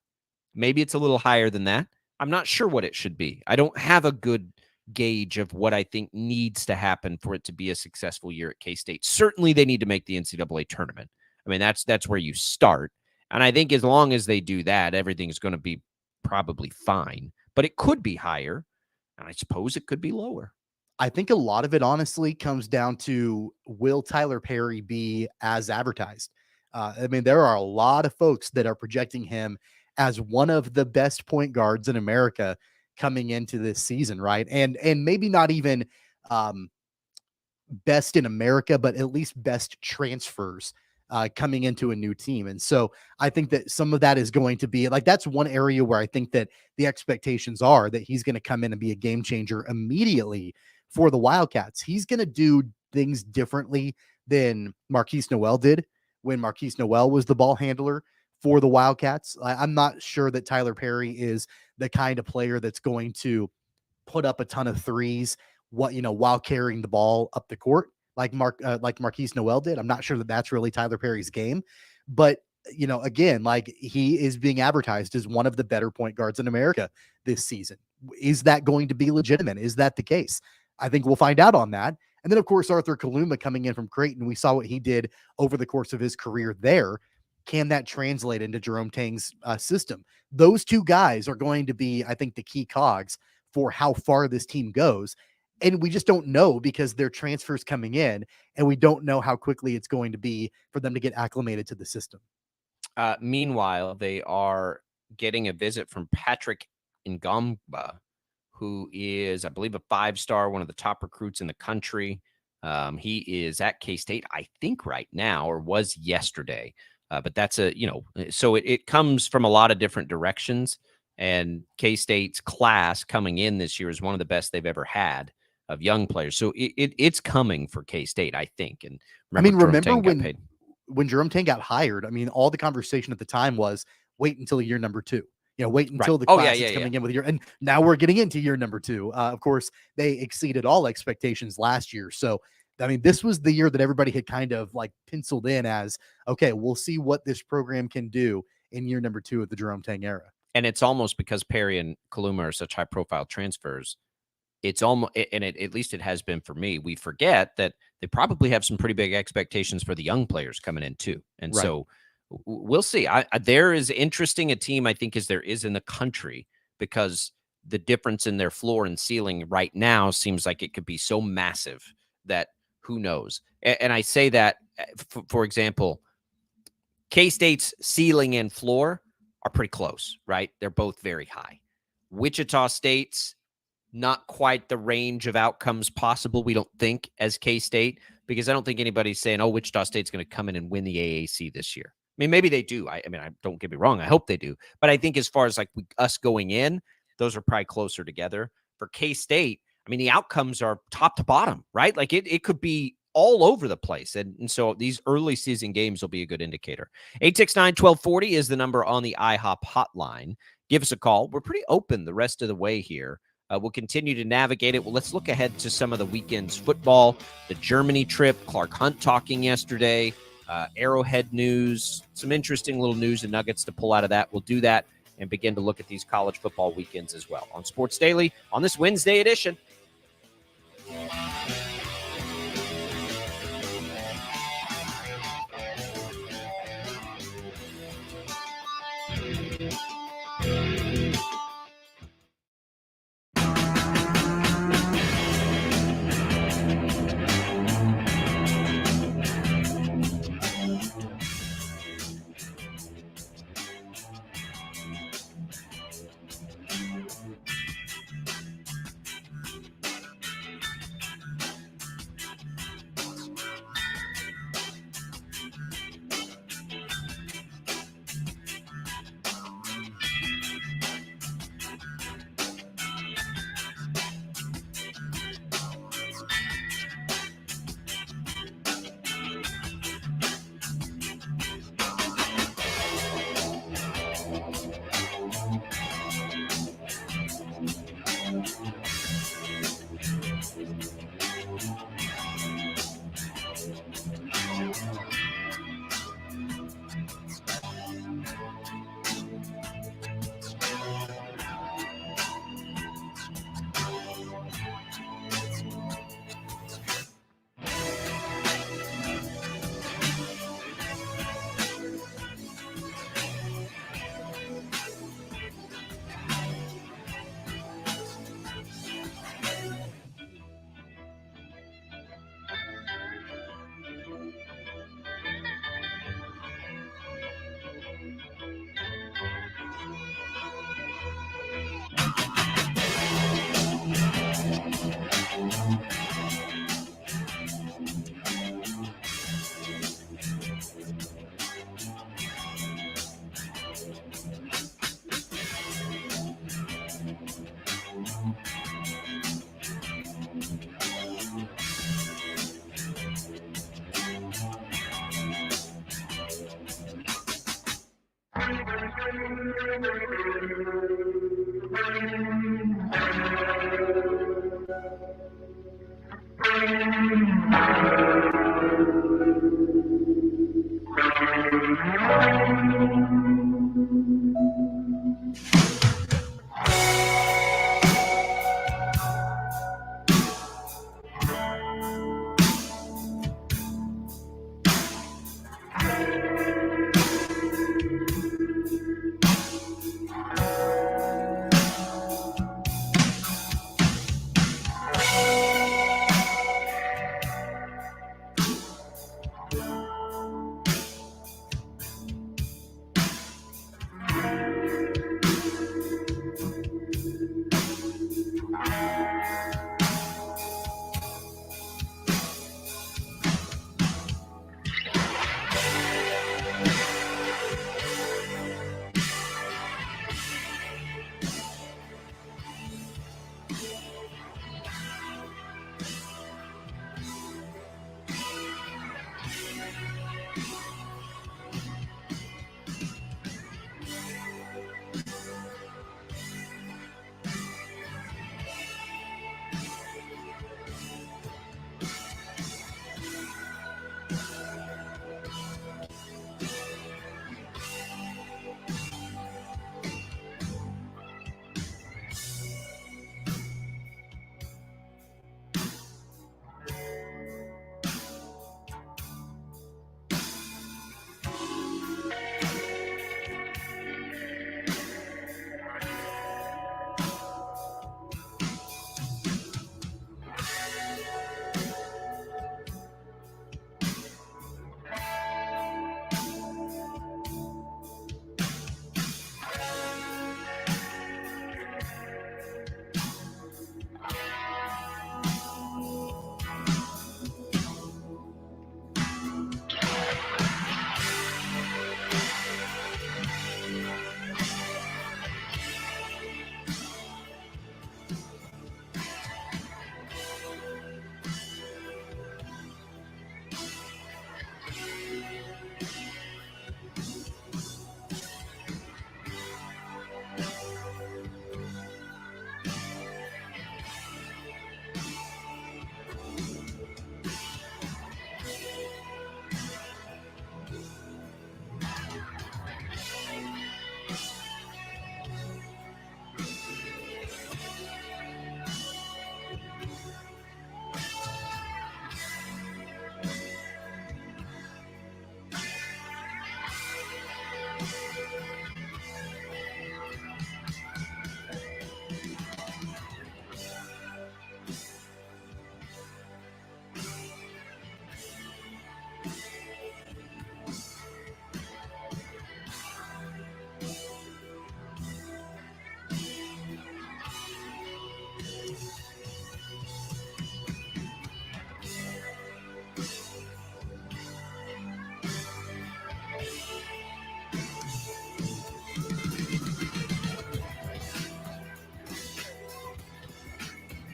Maybe it's a little higher than that. I'm not sure what it should be. I don't have a good gauge of what I think needs to happen for it to be a successful year at K-State. Certainly, they need to make the NCAA tournament. I mean, that's where you start. And I think as long as they do that, everything's going to be probably fine. But it could be higher. And I suppose it could be lower. I think a lot of it, honestly, comes down to, will Tyler Perry be as advertised? I mean, there are a lot of folks that are projecting him as one of the best point guards in America coming into this season, right? And maybe not even best in America, but at least best transfers coming into a new team. And so I think that some of that is going to be like, that's one area where I think that the expectations are that he's going to come in and be a game changer immediately for the Wildcats. He's going to do things differently than Marquise Noel did when Marquise Noel was the ball handler for the Wildcats. I'm not sure that Tyler Perry is the kind of player that's going to put up a ton of threes, while carrying the ball up the court like Marquise Noel did. I'm not sure that that's really Tyler Perry's game, but again, like, he is being advertised as one of the better point guards in America this season. Is that going to be legitimate? Is that the case? I think we'll find out on that. And then, of course, Arthur Kaluma coming in from Creighton. We saw what he did over the course of his career there. Can that translate into Jerome Tang's system? Those two guys are going to be, I think, the key cogs for how far this team goes. And we just don't know because they're transfers coming in, and we don't know how quickly it's going to be for them to get acclimated to the system. Meanwhile, they are getting a visit from Patrick Ngamba, who is, I believe, a 5-star, one of the top recruits in the country. He is at K-State, I think, right now, or was yesterday. But that's so it comes from a lot of different directions. And K-State's class coming in this year is one of the best they've ever had of young players. So it's coming for K-State, I think. And remember when Jerome Tang got hired, all the conversation at the time was wait until year number 2. Wait until the class is coming in with year. And now we're getting into year number 2. Of course, they exceeded all expectations last year. So, this was the year that everybody had kind of like penciled in as, okay, we'll see what this program can do in year number 2 of the Jerome Tang era. And it's almost because Perry and Kaluma are such high profile transfers. It's almost, and at least it has been for me. We forget that they probably have some pretty big expectations for the young players coming in too. And so we'll see. They're as interesting a team, I think, as there is in the country, because the difference in their floor and ceiling right now seems like it could be so massive that who knows? And I say that, for example, K-State's ceiling and floor are pretty close, right? They're both very high. Wichita State's not quite the range of outcomes possible, we don't think, as K-State, because I don't think anybody's saying, oh, Wichita State's going to come in and win the AAC this year. Maybe they do. I don't get me wrong. I hope they do. But I think as far as like us going in, those are probably closer together. For K-State, the outcomes are top to bottom, right? Like it could be all over the place. And so these early season games will be a good indicator. 869-1240 is the number on the IHOP hotline. Give us a call. We're pretty open the rest of the way here. We'll continue to navigate it. Well, let's look ahead to some of the weekend's football, the Germany trip, Clark Hunt talking yesterday, Arrowhead news, some interesting little news and nuggets to pull out of that. We'll do that and begin to look at these college football weekends as well on Sports Daily on this Wednesday edition.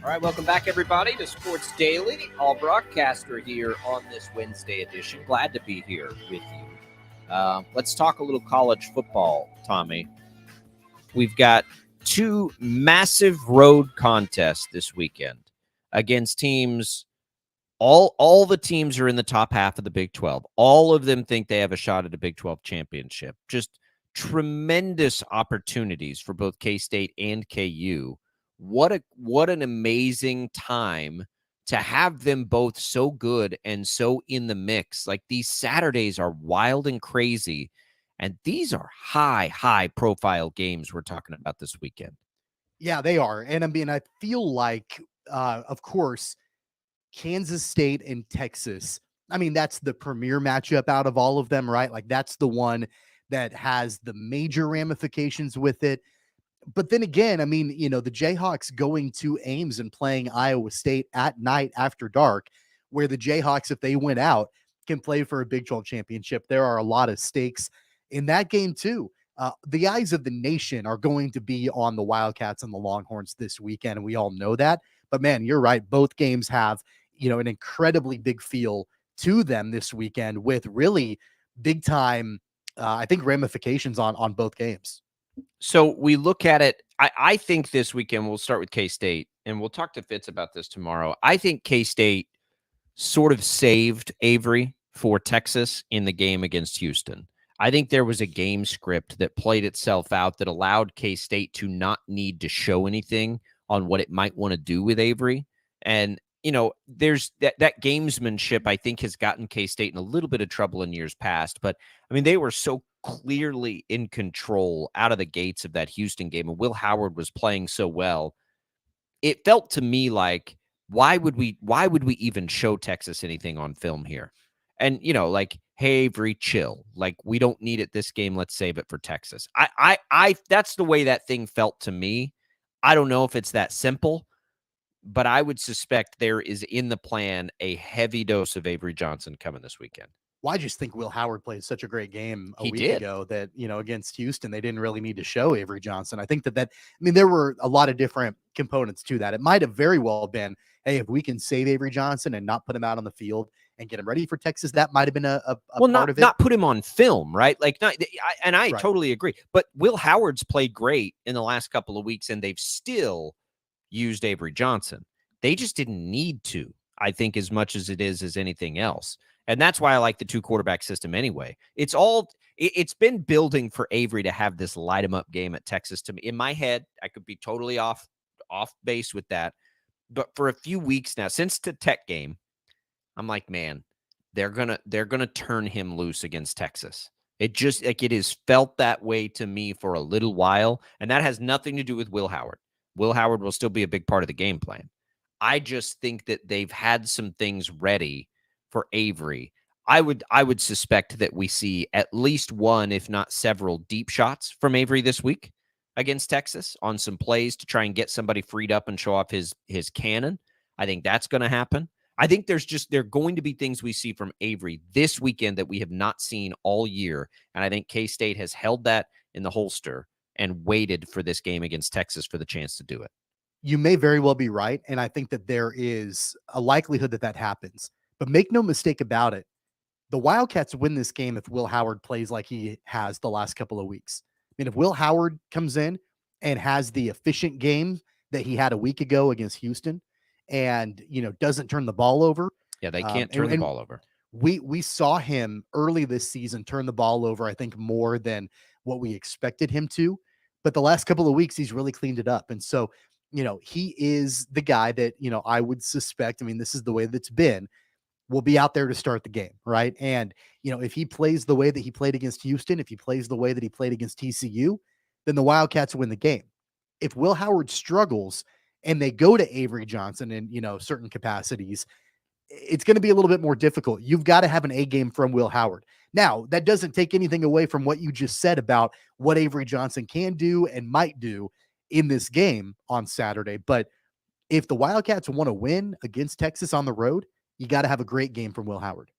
All right, welcome back, everybody, to Sports Daily. Albracht, Castor here on this Wednesday edition. Glad to be here with you. Let's talk a little college football, Tommy. We've got two massive road contests this weekend against teams. All the teams are in the top half of the Big 12. All of them think they have a shot at a Big 12 championship. Just tremendous opportunities for both K-State and KU. What an amazing time to have them both so good and so in the mix. Like, these Saturdays are wild and crazy, and these are high profile games we're talking about this weekend. Yeah, they are. And I mean, I feel like, of course, Kansas State and Texas, I mean, that's the premier matchup out of all of them, right? Like, that's the one that has the major ramifications with it. But then again, I mean, you know, the Jayhawks going to Ames and playing Iowa State at night after dark, where the Jayhawks, if they win out, can play for a Big 12 championship. There are a lot of stakes in that game too. The eyes of the nation are going to be on the Wildcats and the Longhorns this weekend, and we all know that. But man, you're right. Both games have, you know, an incredibly big feel to them this weekend with really big time, I think, ramifications on both games. So we look at it. I think this weekend we'll start with K-State, and we'll talk to Fitz about this tomorrow. I think K-State sort of saved Avery for Texas in the game against Houston. I think there was a game script that played itself out that allowed K-State to not need to show anything on what it might want to do with Avery. And, there's that gamesmanship, I think, has gotten K-State in a little bit of trouble in years past. But, I mean, they were so clearly in control out of the gates of that Houston game, and Will Howard was playing so well. It felt to me like, why would we even show Texas anything on film here? And like, hey, Avery, chill. Like, we don't need it this game. Let's save it for Texas. I that's the way that thing felt to me. I don't know if it's that simple, but I would suspect there is in the plan a heavy dose of Avery Johnson coming this weekend. Well, I just think Will Howard played such a great game a He week did. ago that, against Houston, they didn't really need to show Avery Johnson. I think there were a lot of different components to that. It might have very well been, hey, if we can save Avery Johnson and not put him out on the field and get him ready for Texas, that might have been a part of it. Not put him on film, right? Like, I Right. totally agree. But Will Howard's played great in the last couple of weeks, and they've still used Avery Johnson. They just didn't need to, I think, as much as it is as anything else. And that's why I like the 2-quarterback system anyway. It's been building for Avery to have this light him up game at Texas. To me, in my head, I could be totally off base with that. But for a few weeks now, since the Tech game, I'm like, man, they're gonna turn him loose against Texas. It just it has felt that way to me for a little while, and that has nothing to do with Will Howard. Will Howard will still be a big part of the game plan. I just think that they've had some things ready for Avery. I would suspect that we see at least one, if not several, deep shots from Avery this week against Texas on some plays to try and get somebody freed up and show off his cannon. I think that's going to happen. I think there are going to be things we see from Avery this weekend that we have not seen all year. And I think K-State has held that in the holster and waited for this game against Texas for the chance to do it. You may very well be right. And I think that there is a likelihood that happens. But make no mistake about it. The Wildcats win this game if Will Howard plays like he has the last couple of weeks. I mean, if Will Howard comes in and has the efficient game that he had a week ago against Houston and, doesn't turn the ball over. Yeah, they can't turn the ball over. We saw him early this season turn the ball over, I think, more than what we expected him to. But the last couple of weeks, he's really cleaned it up. And so, he is the guy that, I would suspect, I mean, this is the way that's been, will be out there to start the game, right? And, if he plays the way that he played against Houston, if he plays the way that he played against TCU, then the Wildcats win the game. If Will Howard struggles and they go to Avery Johnson in, certain capacities, it's going to be a little bit more difficult. You've got to have an A game from Will Howard. Now, that doesn't take anything away from what you just said about what Avery Johnson can do and might do in this game on Saturday. But if the Wildcats want to win against Texas on the road, you got to have a great game from Will Howard.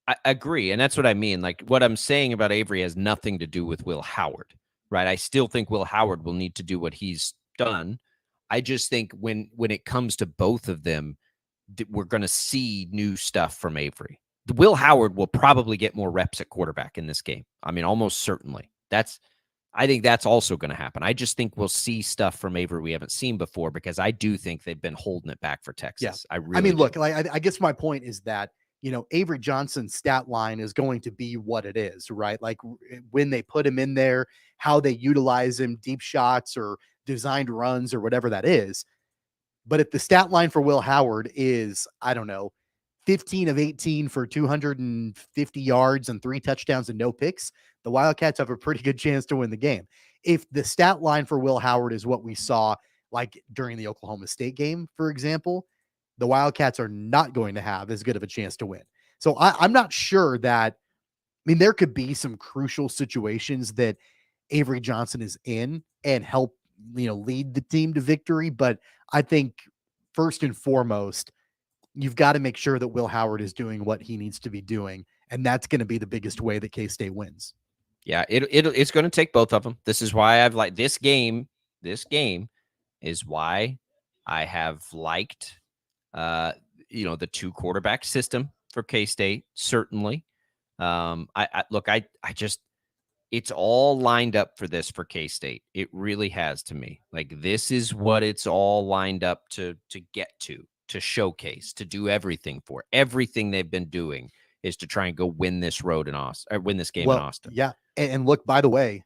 I agree. And that's what I mean. Like, what I'm saying about Avery has nothing to do with Will Howard, right? I still think Will Howard will need to do what he's done. I just think when it comes to both of them, we're going to see new stuff from Avery. Will Howard will probably get more reps at quarterback in this game. I mean, almost certainly. I think that's also going to happen. I just think we'll see stuff from Avery we haven't seen before because I do think they've been holding it back for Texas. Yeah. I mean, look, I guess my point is that, Avery Johnson's stat line is going to be what it is, right? Like when they put him in there, how they utilize him, deep shots or designed runs or whatever that is. But if the stat line for Will Howard is, I don't know, 15 of 18 for 250 yards and 3 touchdowns and no picks, the Wildcats have a pretty good chance to win the game. If the stat line for Will Howard is what we saw like during the Oklahoma State game, for example, the Wildcats are not going to have as good of a chance to win. So I'm not sure that, I mean, there could be some crucial situations that Avery Johnson is in and help, lead the team to victory. But I think first and foremost, you've got to make sure that Will Howard is doing what he needs to be doing. And that's going to be the biggest way that K-State wins. Yeah, it's going to take both of them. This is why I've liked this game. This game is why I have liked, the 2-quarterback system for K-State. Certainly. I just, It's all lined up for this for K-State. It really has to me. Like, this is what it's all lined up to get to showcase, to do everything for. Everything they've been doing is to try and go win this road in Austin, or win this game in Austin. Yeah. And look, by the way,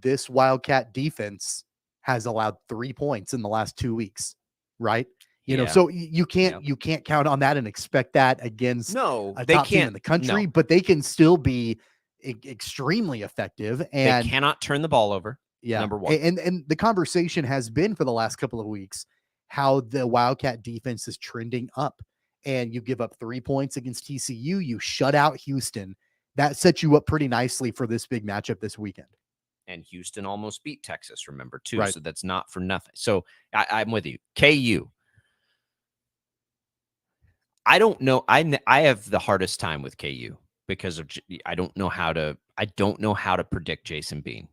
this Wildcat defense has allowed 3 points in the last 2 weeks, right? You know, so you can't count on that and expect that against a top team in the country, but they can still be extremely effective, and they cannot turn the ball over. Yeah. Number one. And the conversation has been for the last couple of weeks how the Wildcat defense is trending up, and you give up 3 points against TCU, you shut out Houston. That sets you up pretty nicely for this big matchup this weekend. And Houston almost beat Texas, remember, too. Right. So that's not for nothing. So I'm with you. KU. I don't know. I have the hardest time with KU because of I don't know how to predict Jason Bean.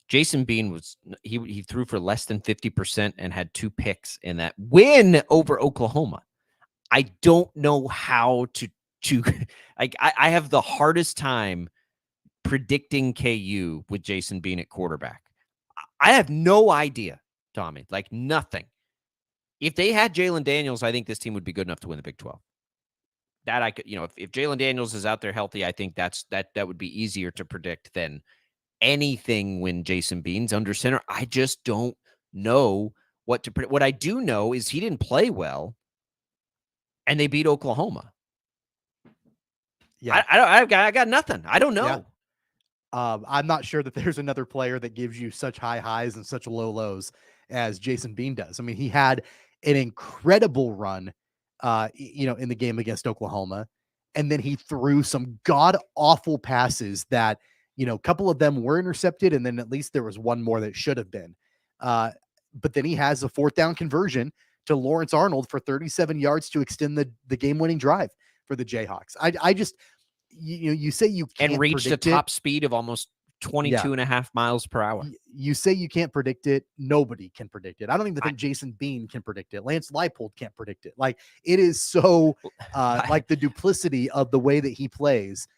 Jason Bean was he threw for less than 50% and had 2 picks in that win over Oklahoma. I don't know how to like I have the hardest time predicting KU with Jason Bean at quarterback. I have no idea, Tommy, like nothing. If they had Jalen Daniels, I think this team would be good enough to win the Big 12. That I could, if Jalen Daniels is out there healthy, I think that would be easier to predict than anything when Jason Bean's under center. I just don't know what to predict. What I do know is he didn't play well, and they beat Oklahoma. Yeah, I got nothing. I don't know. Yeah. I'm not sure that there's another player that gives you such high highs and such low lows as Jason Bean does. I mean, he had an incredible run, in the game against Oklahoma, and then he threw some god awful passes that, a couple of them were intercepted, and then at least there was one more that should have been. But then he has a 4th down conversion to Lawrence Arnold for 37 yards to extend the game-winning drive for the Jayhawks. I just, you say you can't and reached a predict top speed of almost 22 and a half miles per hour. You say you can't predict it. Nobody can predict it. I don't even think Jason Bean can predict it. Lance Leipold can't predict it. Like, it is so like the duplicity of the way that he plays,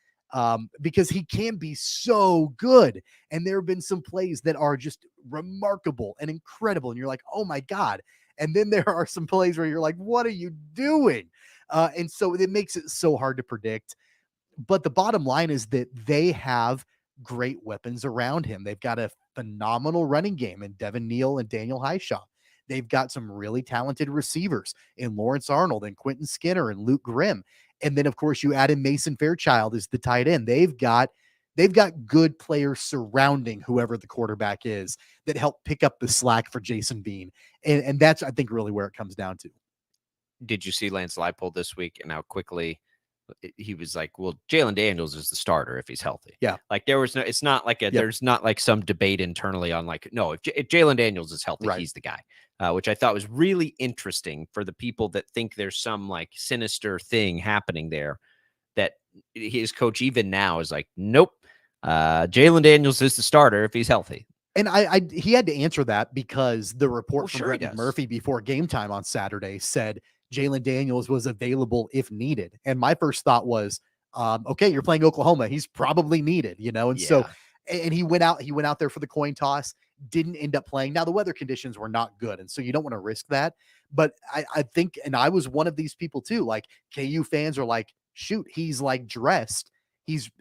because he can be so good. And there have been some plays that are just remarkable and incredible. And you're like, oh my God. And then there are some plays where you're like, what are you doing? And so it makes it so hard to predict. But the bottom line is that they have great weapons around him. They've got a phenomenal running game in Devin Neal and Daniel Highshaw. They've got some really talented receivers in Lawrence Arnold and Quentin Skinner and Luke Grimm. And then, of course, you add in Mason Fairchild as the tight end. They've got good players surrounding whoever the quarterback is that help pick up the slack for Jason Bean. And that's, I think, really where it comes down to. Did you see Lance Leipold this week and how quickly he was like, well, Jalen Daniels is the starter if he's healthy. Yeah. Like, it's not like there's not like some debate internally on like, no, if Jalen Daniels is healthy, he's the guy, which I thought was really interesting for the people that think there's some like sinister thing happening there, that his coach even now is like, nope, Jalen Daniels is the starter if he's healthy. And he had to answer that because the report from Brett Murphy before game time on Saturday said Jalen Daniels was available if needed. And my first thought was, okay, you're playing Oklahoma. He's probably needed, And so, and he went out there for the coin toss, didn't end up playing. Now the weather conditions were not good. And so you don't want to risk that. But I think, and I was one of these people too, like KU fans are like, shoot, he's like dressed.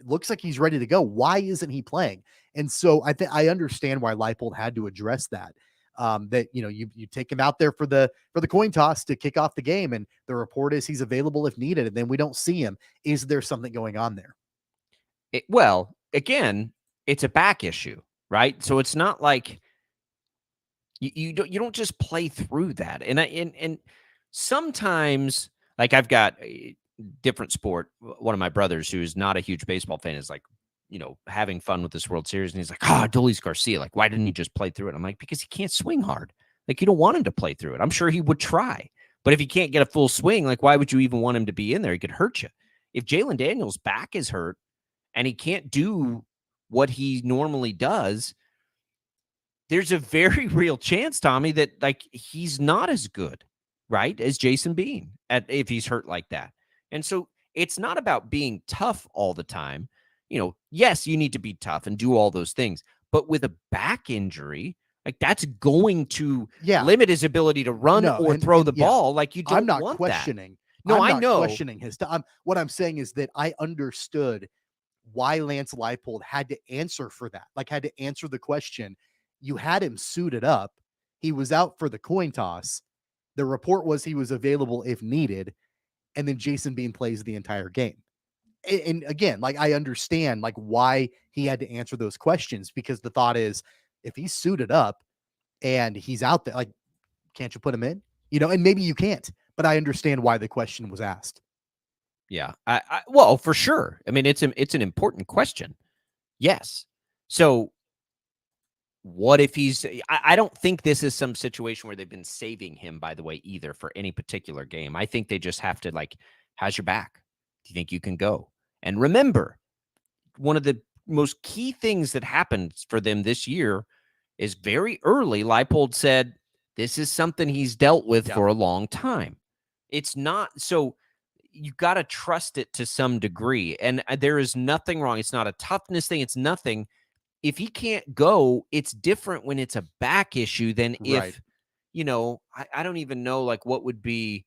Looks like he's ready to go. Why isn't he playing? And so I understand why Leipold had to address that. That you take him out there for the coin toss to kick off the game, and the report is he's available if needed, and then we don't see him. Is there something going on there? Well, again, it's a back issue, right? So it's not like you don't just play through that. And sometimes, like, I've got a different sport. One of my brothers who's not a huge baseball fan is like, having fun with this World Series. And he's like, Adolis Garcia, like, why didn't he just play through it? I'm like, because he can't swing hard. Like, you don't want him to play through it. I'm sure he would try. But if he can't get a full swing, like, why would you even want him to be in there? He could hurt you. If Jalen Daniels' back is hurt and he can't do what he normally does, there's a very real chance, Tommy, that, like, he's not as good, right, as Jason Bean if he's hurt like that. And so it's not about being tough all the time. yes, you need to be tough and do all those things. But with a back injury, like that's going to limit his ability to run or throw the ball. Like you don't I'm not want questioning. that. No, I'm I not know. questioning his time. What I'm saying is that I understood why Lance Leipold had to answer for that. Like had to answer the question. You had him suited up. He was out for the coin toss. The report was he was available if needed. And then Jason Bean plays the entire game. And again, like I understand like why he had to answer those questions, because the thought is if he's suited up and he's out there, like, can't you put him in? And maybe you can't, but I understand why the question was asked. Yeah. Well, for sure. I mean, it's an important question. Yes. So what if I don't think this is some situation where they've been saving him, by the way, either for any particular game. I think they just have to like, how's your back? Do you think you can go? And remember, one of the most key things that happened for them this year is very early, Leipold said, this is something he's dealt with for a long time. It's not so you got to trust it to some degree. And there is nothing wrong. It's not a toughness thing. It's nothing. If he can't go, it's different when it's a back issue than if, I don't even know like what would be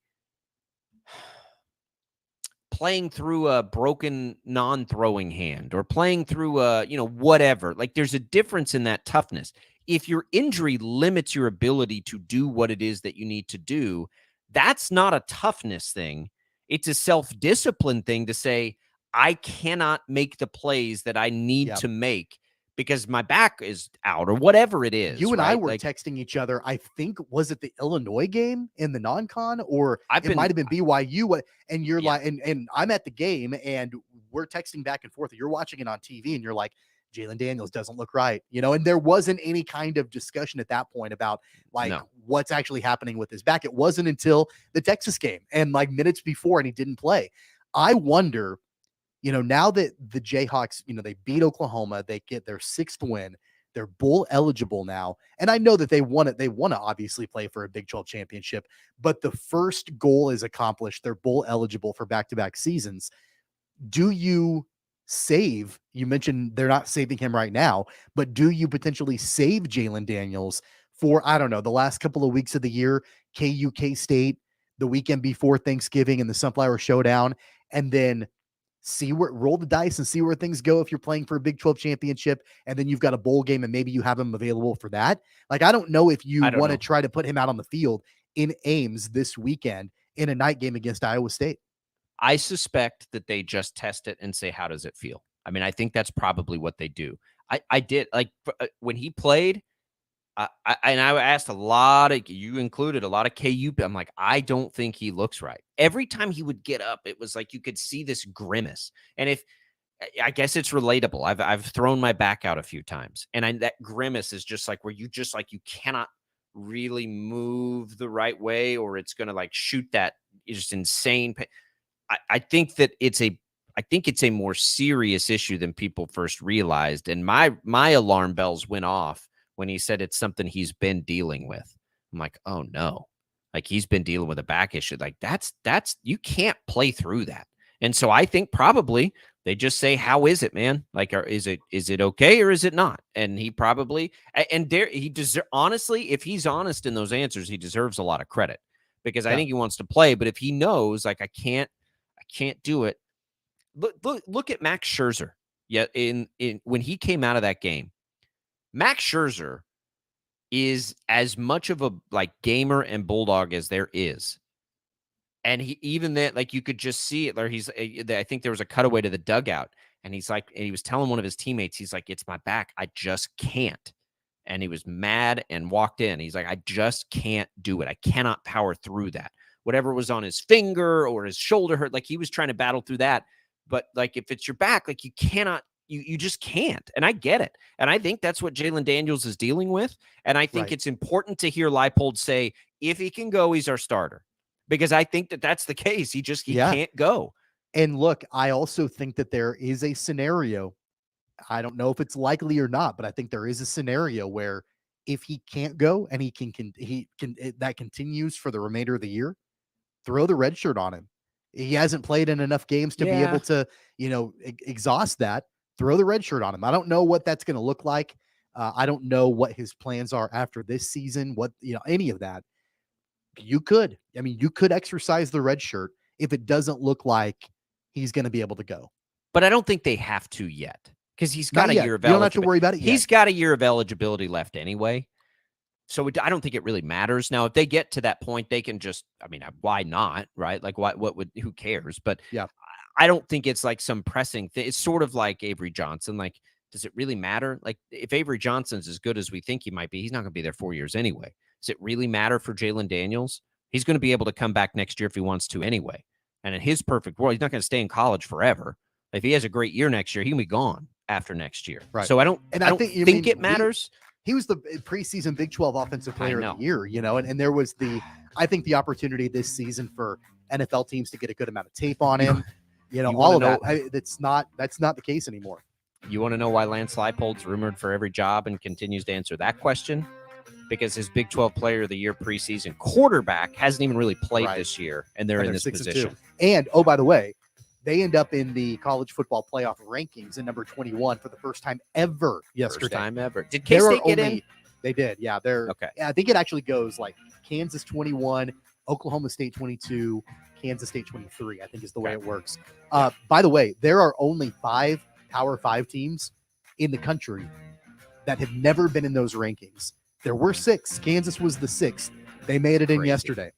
playing through a broken non-throwing hand or playing through a, whatever. Like there's a difference in that toughness. If your injury limits your ability to do what it is that you need to do, that's not a toughness thing. It's a self-discipline thing to say, I cannot make the plays that I need to make because my back is out or whatever it is. You and I were like, texting each other. I think, was it the Illinois game in the non-con, or it might have been BYU? And you're like, and I'm at the game and we're texting back and forth. You're watching it on TV and you're like, Jalen Daniels doesn't look right, and there wasn't any kind of discussion at that point about like what's actually happening with his back. It wasn't until the Texas game and like minutes before, and he didn't play. I wonder, now that the Jayhawks, they beat Oklahoma, they get their 6th win. They're bowl eligible now. And I know that they want it. They want to obviously play for a Big 12 championship, but the first goal is accomplished. They're bowl eligible for back-to-back seasons. Do you save? You mentioned they're not saving him right now, but do you potentially save Jalen Daniels for, I don't know, the last couple of weeks of the year, KU, K-State, the weekend before Thanksgiving and the Sunflower Showdown, and then roll the dice and see where things go if you're playing for a Big 12 championship, and then you've got a bowl game and maybe you have him available for that? Like, I don't know if you want to try to put him out on the field in Ames this weekend in a night game against Iowa State. I suspect that they just test it and say, how does it feel? I mean, I think that's probably what they do. I did like when he played, I asked a lot of, you included a lot of KU. I'm like, I don't think he looks right. Every time he would get up, it was like you could see this grimace. And I guess it's relatable. I've thrown my back out a few times, and that grimace is just like where you cannot really move the right way, or it's going to like shoot that just insane pain. I think that it's a more serious issue than people first realized. And my alarm bells went off when he said it's something he's been dealing with. I'm like, oh no, like he's been dealing with a back issue. Like that's you can't play through that. And so I think probably they just say, how is it, man? Like, is it okay or is it not? And he probably, honestly, if he's honest in those answers, he deserves a lot of credit, because I think he wants to play. But if he knows, like, I can't do it. Look at Max Scherzer. Yeah, in when he came out of that game, Max Scherzer is as much of a like gamer and bulldog as there is. And he, even that, like you could just see it there. I think there was a cutaway to the dugout, and he's like, and he was telling one of his teammates, he's like, it's my back. I just can't. And he was mad and walked in. He's like, I just can't do it. I cannot power through that. Whatever was on his finger or his shoulder hurt, like he was trying to battle through that. But like, if it's your back, like you cannot, you just can't. And I get it. And I think that's what Jalen Daniels is dealing with. And I think it's important to hear Leipold say, if he can go, he's our starter. Because I think that that's the case. He can't go. And look, I also think that there is a scenario. I don't know if it's likely or not, but I think there is a scenario where if he can't go and he can that continues for the remainder of the year, throw the red shirt on him. He hasn't played in enough games to be able to, exhaust that. throw the red shirt on him. I don't know what that's going to look like. I don't know what his plans are after this season, any of that. You could exercise the red shirt if it doesn't look like he's going to be able to go. But I don't think they have to yet, because he's got a year of eligibility. You don't have to worry about it yet. He's got a year of eligibility left anyway. So I don't think it really matters. Now, if they get to that point, they can just, why not, right? Like, who cares? But yeah, I don't think it's like some pressing thing. It's sort of like Avery Johnson. Like, does it really matter? Like, if Avery Johnson's as good as we think he might be, he's not going to be there 4 years anyway. Does it really matter for Jalen Daniels? He's going to be able to come back next year if he wants to anyway. And in his perfect world, he's not going to stay in college forever. If he has a great year next year, he can be gone after next year. Right. So I don't think it matters. He was the preseason Big 12 Offensive Player of the Year, and there was I think the opportunity this season for NFL teams to get a good amount of tape on him, all of that. That's not the case anymore. You want to know why Lance Leipold's rumored for every job and continues to answer that question? Because his Big 12 Player of the Year preseason quarterback hasn't even really played this year, and they're in this position. And, by the way, they end up in the college football playoff rankings in number 21 for the first time ever yesterday. First time ever. Did K-State get in? They did, yeah. Okay. I think it actually goes like Kansas 21, Oklahoma State 22, Kansas State 23, I think is the way it works. By the way, there are only 5 Power 5 teams in the country that have never been in those rankings. There were 6. Kansas was the 6th. They made it in yesterday.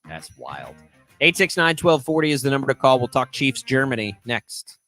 That's wild. 869-1240 is the number to call. We'll talk Chiefs Germany next.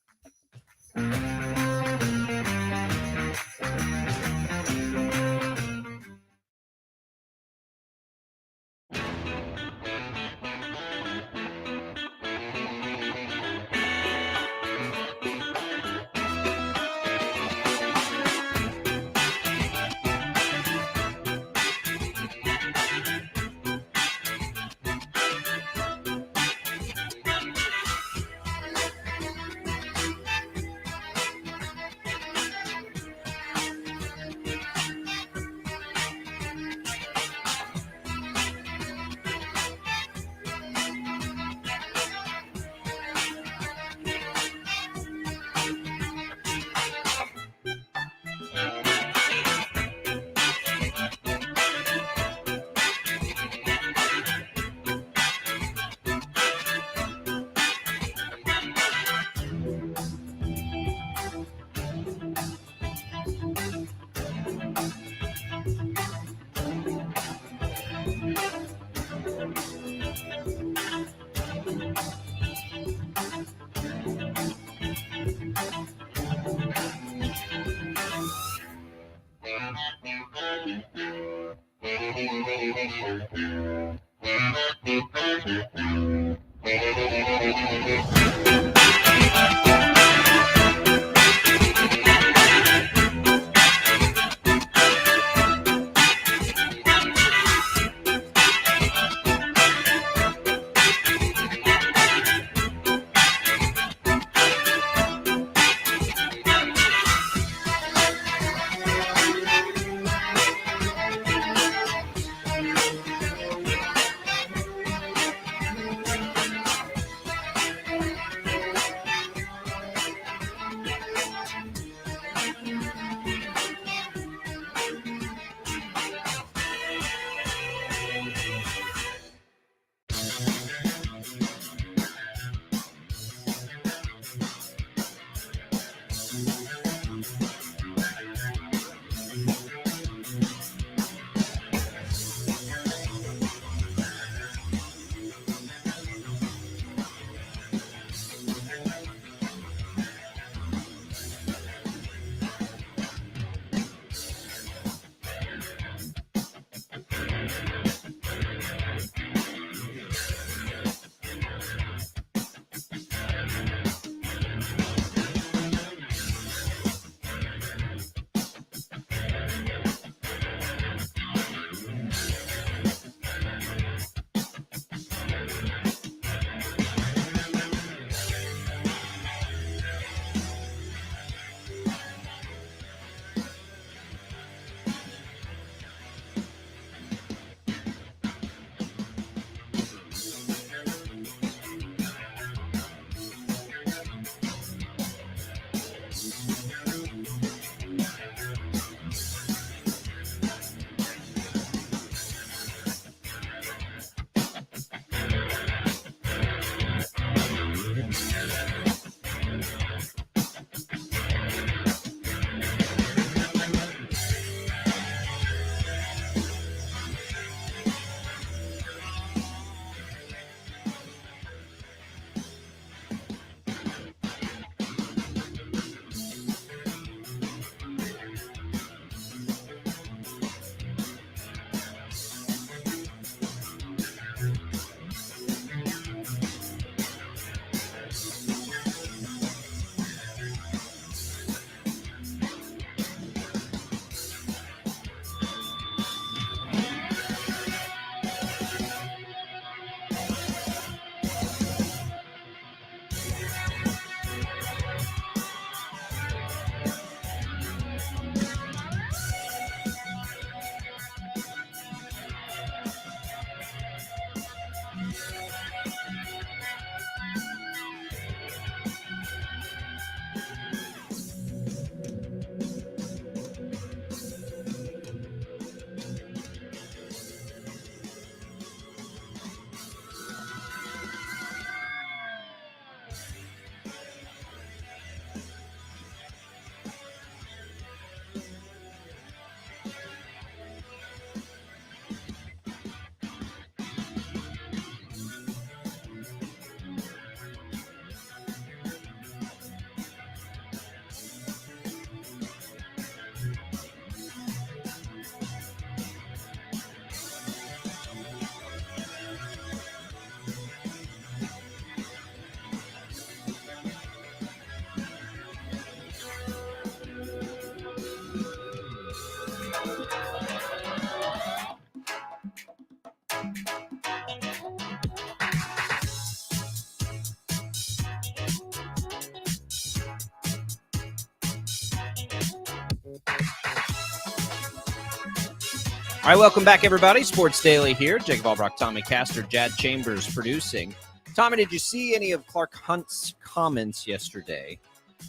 All right, welcome back, everybody. Sports Daily here. Jacob Albracht, Tommy Castor, Jad Chambers producing. Tommy, did you see any of Clark Hunt's comments yesterday?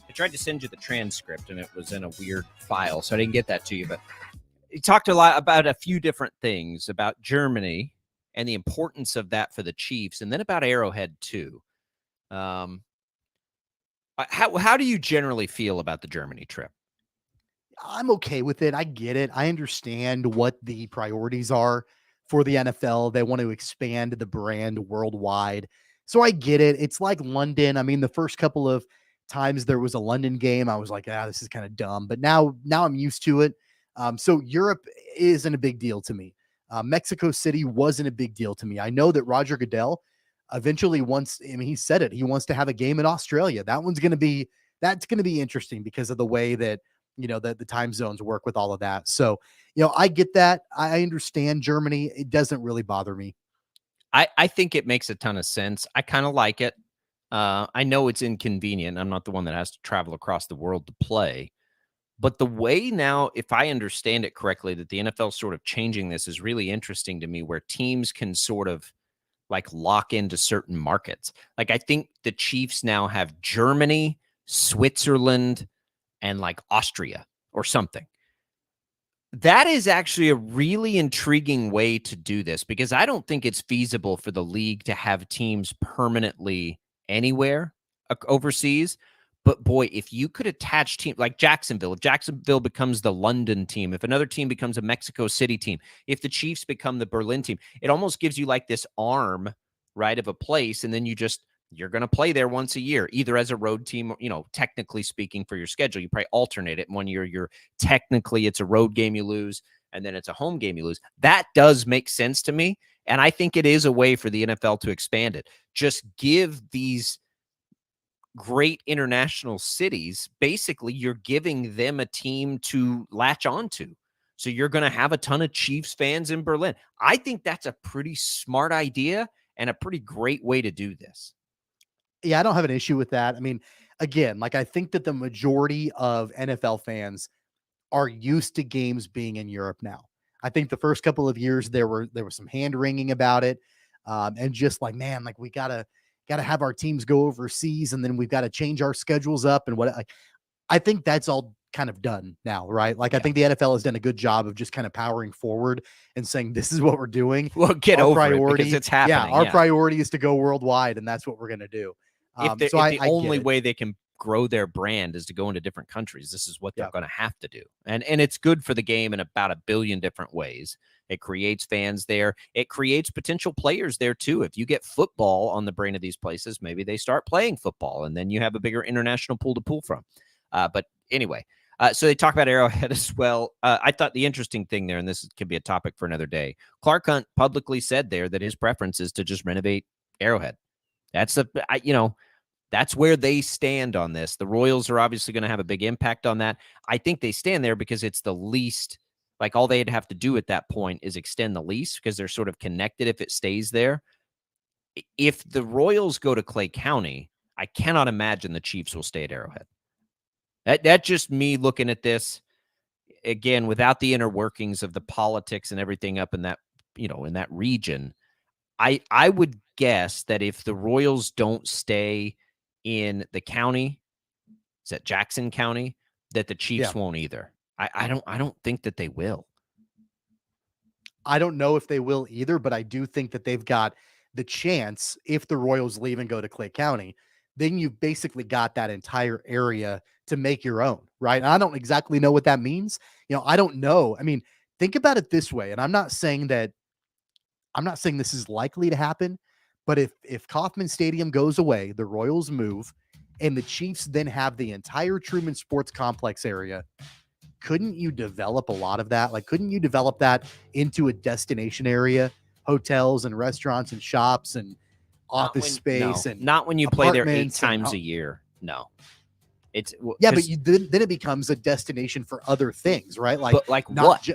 I tried to send you the transcript, and it was in a weird file, so I didn't get that to you. But he talked a lot about a few different things, about Germany and the importance of that for the Chiefs, and then about Arrowhead, too. How do you generally feel about the Germany trip? I'm okay with it. I get it. I understand what the priorities are for the NFL. They want to expand the brand worldwide. So I get it. It's like London. I mean, the first couple of times there was a London game, I was like, this is kind of dumb. But now I'm used to it. So Europe isn't a big deal to me. Mexico City wasn't a big deal to me. I know that Roger Goodell eventually wants, he said it, he wants to have a game in Australia. That's going to be interesting because of the way that, the time zones work with all of that. So, I get that. I understand Germany. It doesn't really bother me. I think it makes a ton of sense. I kind of like it. I know it's inconvenient. I'm not the one that has to travel across the world to play. But the way now, if I understand it correctly, that the NFL is sort of changing this is really interesting to me, where teams can sort of like lock into certain markets. Like I think the Chiefs now have Germany, Switzerland, and like Austria or something. That is actually a really intriguing way to do this, because I don't think it's feasible for the league to have teams permanently anywhere overseas. But boy, if you could attach teams like Jacksonville, if Jacksonville becomes the London team, if another team becomes a Mexico City team, if the Chiefs become the Berlin team, it almost gives you like this arm, right, of a place. And then you're going to play there once a year, either as a road team, technically speaking for your schedule. You probably alternate it. One year it's a road game you lose, and then it's a home game you lose. That does make sense to me. And I think it is a way for the NFL to expand it. Just give these great international cities, basically you're giving them a team to latch onto. So you're going to have a ton of Chiefs fans in Berlin. I think that's a pretty smart idea and a pretty great way to do this. Yeah, I don't have an issue with that. I mean, again, like I think that the majority of NFL fans are used to games being in Europe now. I think the first couple of years there was some hand wringing about it, and just like, man, like we gotta have our teams go overseas, and then we've got to change our schedules up and what. Like, I think that's all kind of done now, right? Like, yeah. I think the NFL has done a good job of just kind of powering forward and saying, this is what we're doing. Well, get our over priority, it because it's happening. Yeah, our priority is to go worldwide, and that's what we're going to do. If the only way they can grow their brand is to go into different countries, this is what they're going to have to do. And it's good for the game in about 1 billion different ways. It creates fans there. It creates potential players there too. If you get football on the brain of these places, maybe they start playing football, and then you have a bigger international pool to pull from. But anyway, so they talk about Arrowhead as well. I thought the interesting thing there, and this could be a topic for another day, Clark Hunt publicly said there that his preference is to just renovate Arrowhead. That's where they stand on this. The Royals are obviously going to have a big impact on that. I think they stand there because it's the least, like all they'd have to do at that point is extend the lease, because they're sort of connected if it stays there. If the Royals go to Clay County, I cannot imagine the Chiefs will stay at Arrowhead. That's just me looking at this, again, without the inner workings of the politics and everything up in that, in that region. I would guess that if the Royals don't stay in the county, is that Jackson County, that the Chiefs won't either. I don't think that they will. I don't know if they will either, but I do think that they've got the chance. If the Royals leave and go to Clay County, then you've basically got that entire area to make your own, right? And I don't exactly know what that means. I don't know. I mean, think about it this way, and I'm not saying this is likely to happen, but if Kauffman Stadium goes away, the Royals move, and the Chiefs then have the entire Truman Sports Complex area, couldn't you develop a lot of that? Like, couldn't you develop that into a destination area, hotels and restaurants and shops and office space? No, and not when you play there 8 times a year. No. It's but then it becomes a destination for other things, right? Like, but like what?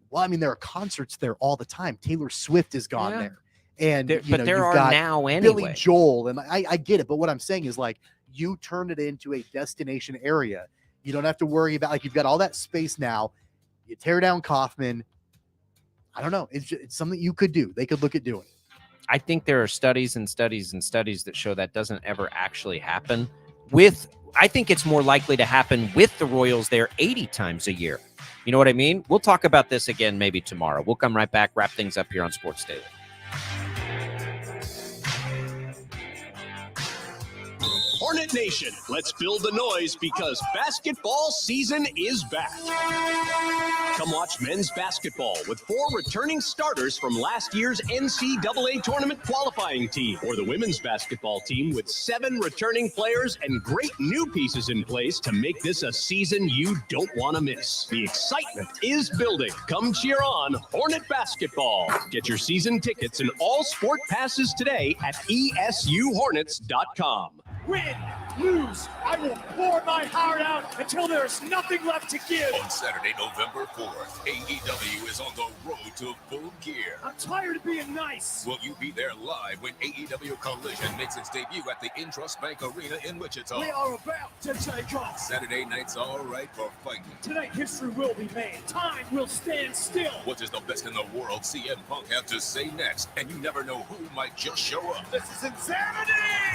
Well, I mean, there are concerts there all the time. Taylor Swift has gone there. And there are now anyway. Billy Joel, and I get it, but what I'm saying is, like, you turn it into a destination area. You don't have to worry about, like, you've got all that space now. You tear down Kauffman, I don't know. It's something you could do. They could look at doing. I think there are studies and studies and studies that show that doesn't ever actually happen. I think it's more likely to happen with the Royals there 80 times a year. You know what I mean? We'll talk about this again maybe tomorrow. We'll come right back, wrap things up here on Sports Daily. Hornet Nation, let's build the noise because basketball season is back. Come watch men's basketball with 4 returning starters from last year's NCAA tournament qualifying team, or the women's basketball team with 7 returning players and great new pieces in place to make this a season you don't want to miss. The excitement is building. Come cheer on Hornet basketball. Get your season tickets and all sport passes today at ESUHornets.com. Win, lose, I will pour my heart out until there is nothing left to give. On Saturday, November 4th, AEW is on the road to full gear. I'm tired of being nice. Will you be there live when AEW Collision makes its debut at the Intrust Bank Arena in Wichita? We are about to take off. Saturday night's all right for fighting. Tonight, history will be made. Time will stand still. What does the best in the world, CM Punk, have to say next? And you never know who might just show up. This is insanity!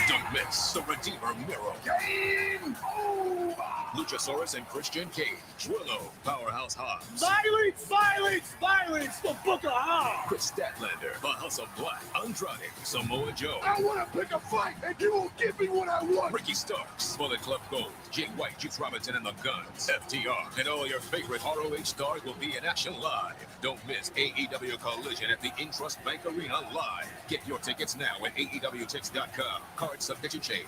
Don't miss the Redeemer Miro. Game over! Luchasaurus and Christian Cage. Willow, Powerhouse Hobbs. Violence, violence, violence, the Book of Hobbs! Chris Statlander, the House of Black. Andrade, Samoa Joe. I want to pick a fight, and you won't give me what I want. Ricky Starks, Bullet Club Gold, Jake White, Juice Robinson and the Guns, FTR, and all your favorite ROH stars will be in action live. Don't miss AEW Collision at the Intrust Bank Arena live. Get your tickets now at AEWTix.com. Cards subject to change.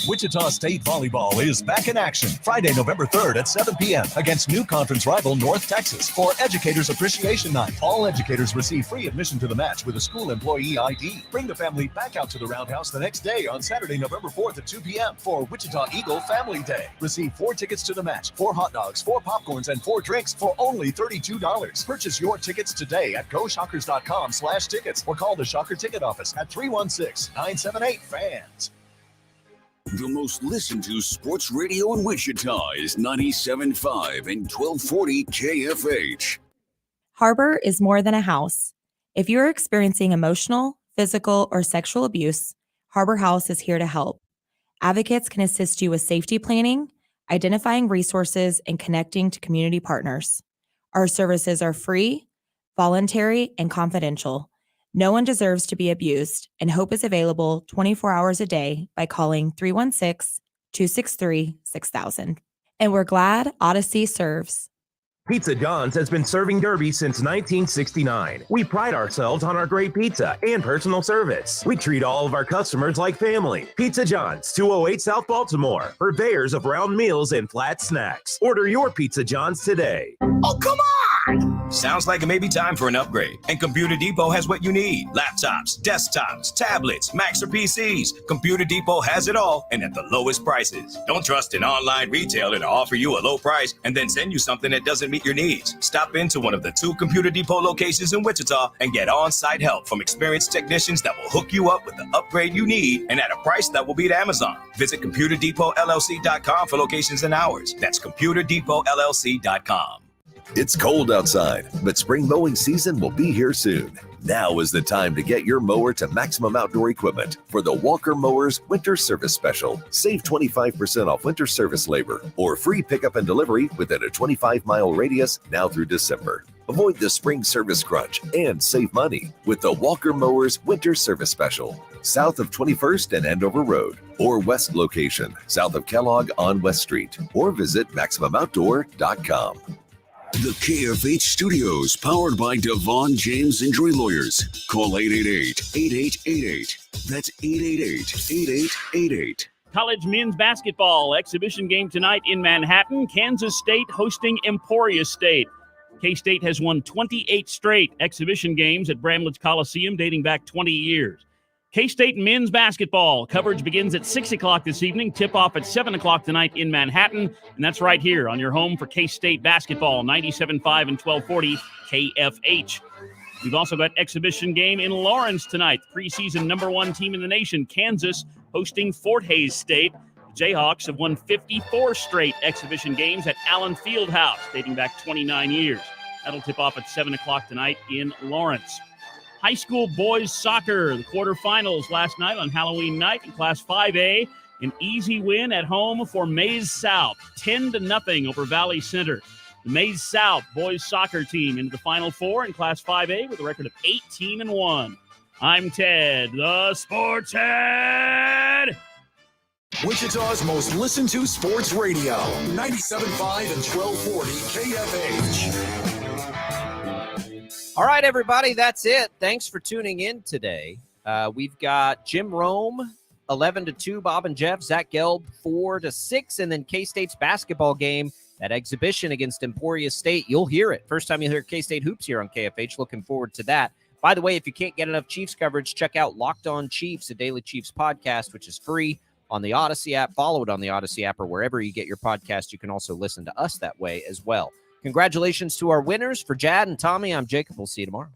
Wichita State Volleyball is back in action Friday, November 3rd at 7 p.m. against new conference rival North Texas for Educators Appreciation Night. All educators receive free admission to the match with a school employee ID. Bring the family back out to the Roundhouse the next day on Saturday, November 4th at 2 p.m. for Wichita Eagle Family Day. Receive 4 tickets to the match, 4 hot dogs, 4 popcorns, and 4 drinks for only $32. Purchase your tickets today at GoShockers.com/tickets or call the Shocker Ticket Office at 316-978-FANS. The most listened to sports radio in Wichita is 97.5 and 1240 KFH. Harbor is more than a house. If you're experiencing emotional, physical, or sexual abuse, Harbor House is here to help. Advocates can assist you with safety planning, identifying resources, and connecting to community partners. Our services are free, voluntary, and confidential. No one deserves to be abused, and HOPE is available 24 hours a day by calling 316-263-6000. And we're glad Odyssey serves. Pizza John's has been serving Derby since 1969. We pride ourselves on our great pizza and personal service. We treat all of our customers like family. Pizza John's, 208 South Baltimore, purveyors of round meals and flat snacks. Order your Pizza John's today. Oh, come on! Sounds like it may be time for an upgrade. And Computer Depot has what you need. Laptops, desktops, tablets, Macs or PCs. Computer Depot has it all and at the lowest prices. Don't trust an online retailer to offer you a low price and then send you something that doesn't meet your needs. Stop into one of the 2 Computer Depot locations in Wichita and get on-site help from experienced technicians that will hook you up with the upgrade you need and at a price that will beat Amazon. Visit ComputerDepotLLC.com for locations and hours. That's ComputerDepotLLC.com. It's cold outside, but spring mowing season will be here soon. Now is the time to get your mower to Maximum Outdoor Equipment for the Walker Mowers Winter Service Special. Save 25% off winter service labor or free pickup and delivery within a 25-mile radius now through December. Avoid the spring service crunch and save money with the Walker Mowers Winter Service Special. South of 21st and Andover Road, or west location, south of Kellogg on West Street, or visit MaximumOutdoor.com. The KFH Studios, powered by Devon James Injury Lawyers. Call 888-8888. That's 888-8888. College men's basketball exhibition game tonight in Manhattan. Kansas State hosting Emporia State. K-State has won 28 straight exhibition games at Bramlett's Coliseum dating back 20 years. K-State men's basketball coverage begins at 6 o'clock this evening, tip-off at 7 o'clock tonight in Manhattan, and that's right here on your home for K-State basketball, 97.5 and 1240 KFH. We've also got exhibition game in Lawrence tonight, preseason number 1 team in the nation, Kansas, hosting Fort Hays State. The Jayhawks have won 54 straight exhibition games at Allen Fieldhouse, dating back 29 years. That'll tip off at 7 o'clock tonight in Lawrence. High school boys soccer, the quarterfinals last night on Halloween night in Class 5A. An easy win at home for Maize South, 10-0 over Valley Center. The Maize South boys soccer team into the Final Four in Class 5A with a record of 18-1. I'm Ted, the Sports Head. Wichita's most listened to sports radio, 97.5 and 1240 KFH. All right, everybody, that's it. Thanks for tuning in today. We've got Jim Rome, 11-2, Bob and Jeff, Zach Gelb, 4-6, and then K-State's basketball game, that exhibition against Emporia State. You'll hear it. First time you'll hear K-State hoops here on KFH. Looking forward to that. By the way, if you can't get enough Chiefs coverage, check out Locked On Chiefs, a daily Chiefs podcast, which is free on the Odyssey app. Follow it on the Odyssey app or wherever you get your podcast. You can also listen to us that way as well. Congratulations to our winners. For Jad and Tommy, I'm Jacob. We'll see you tomorrow.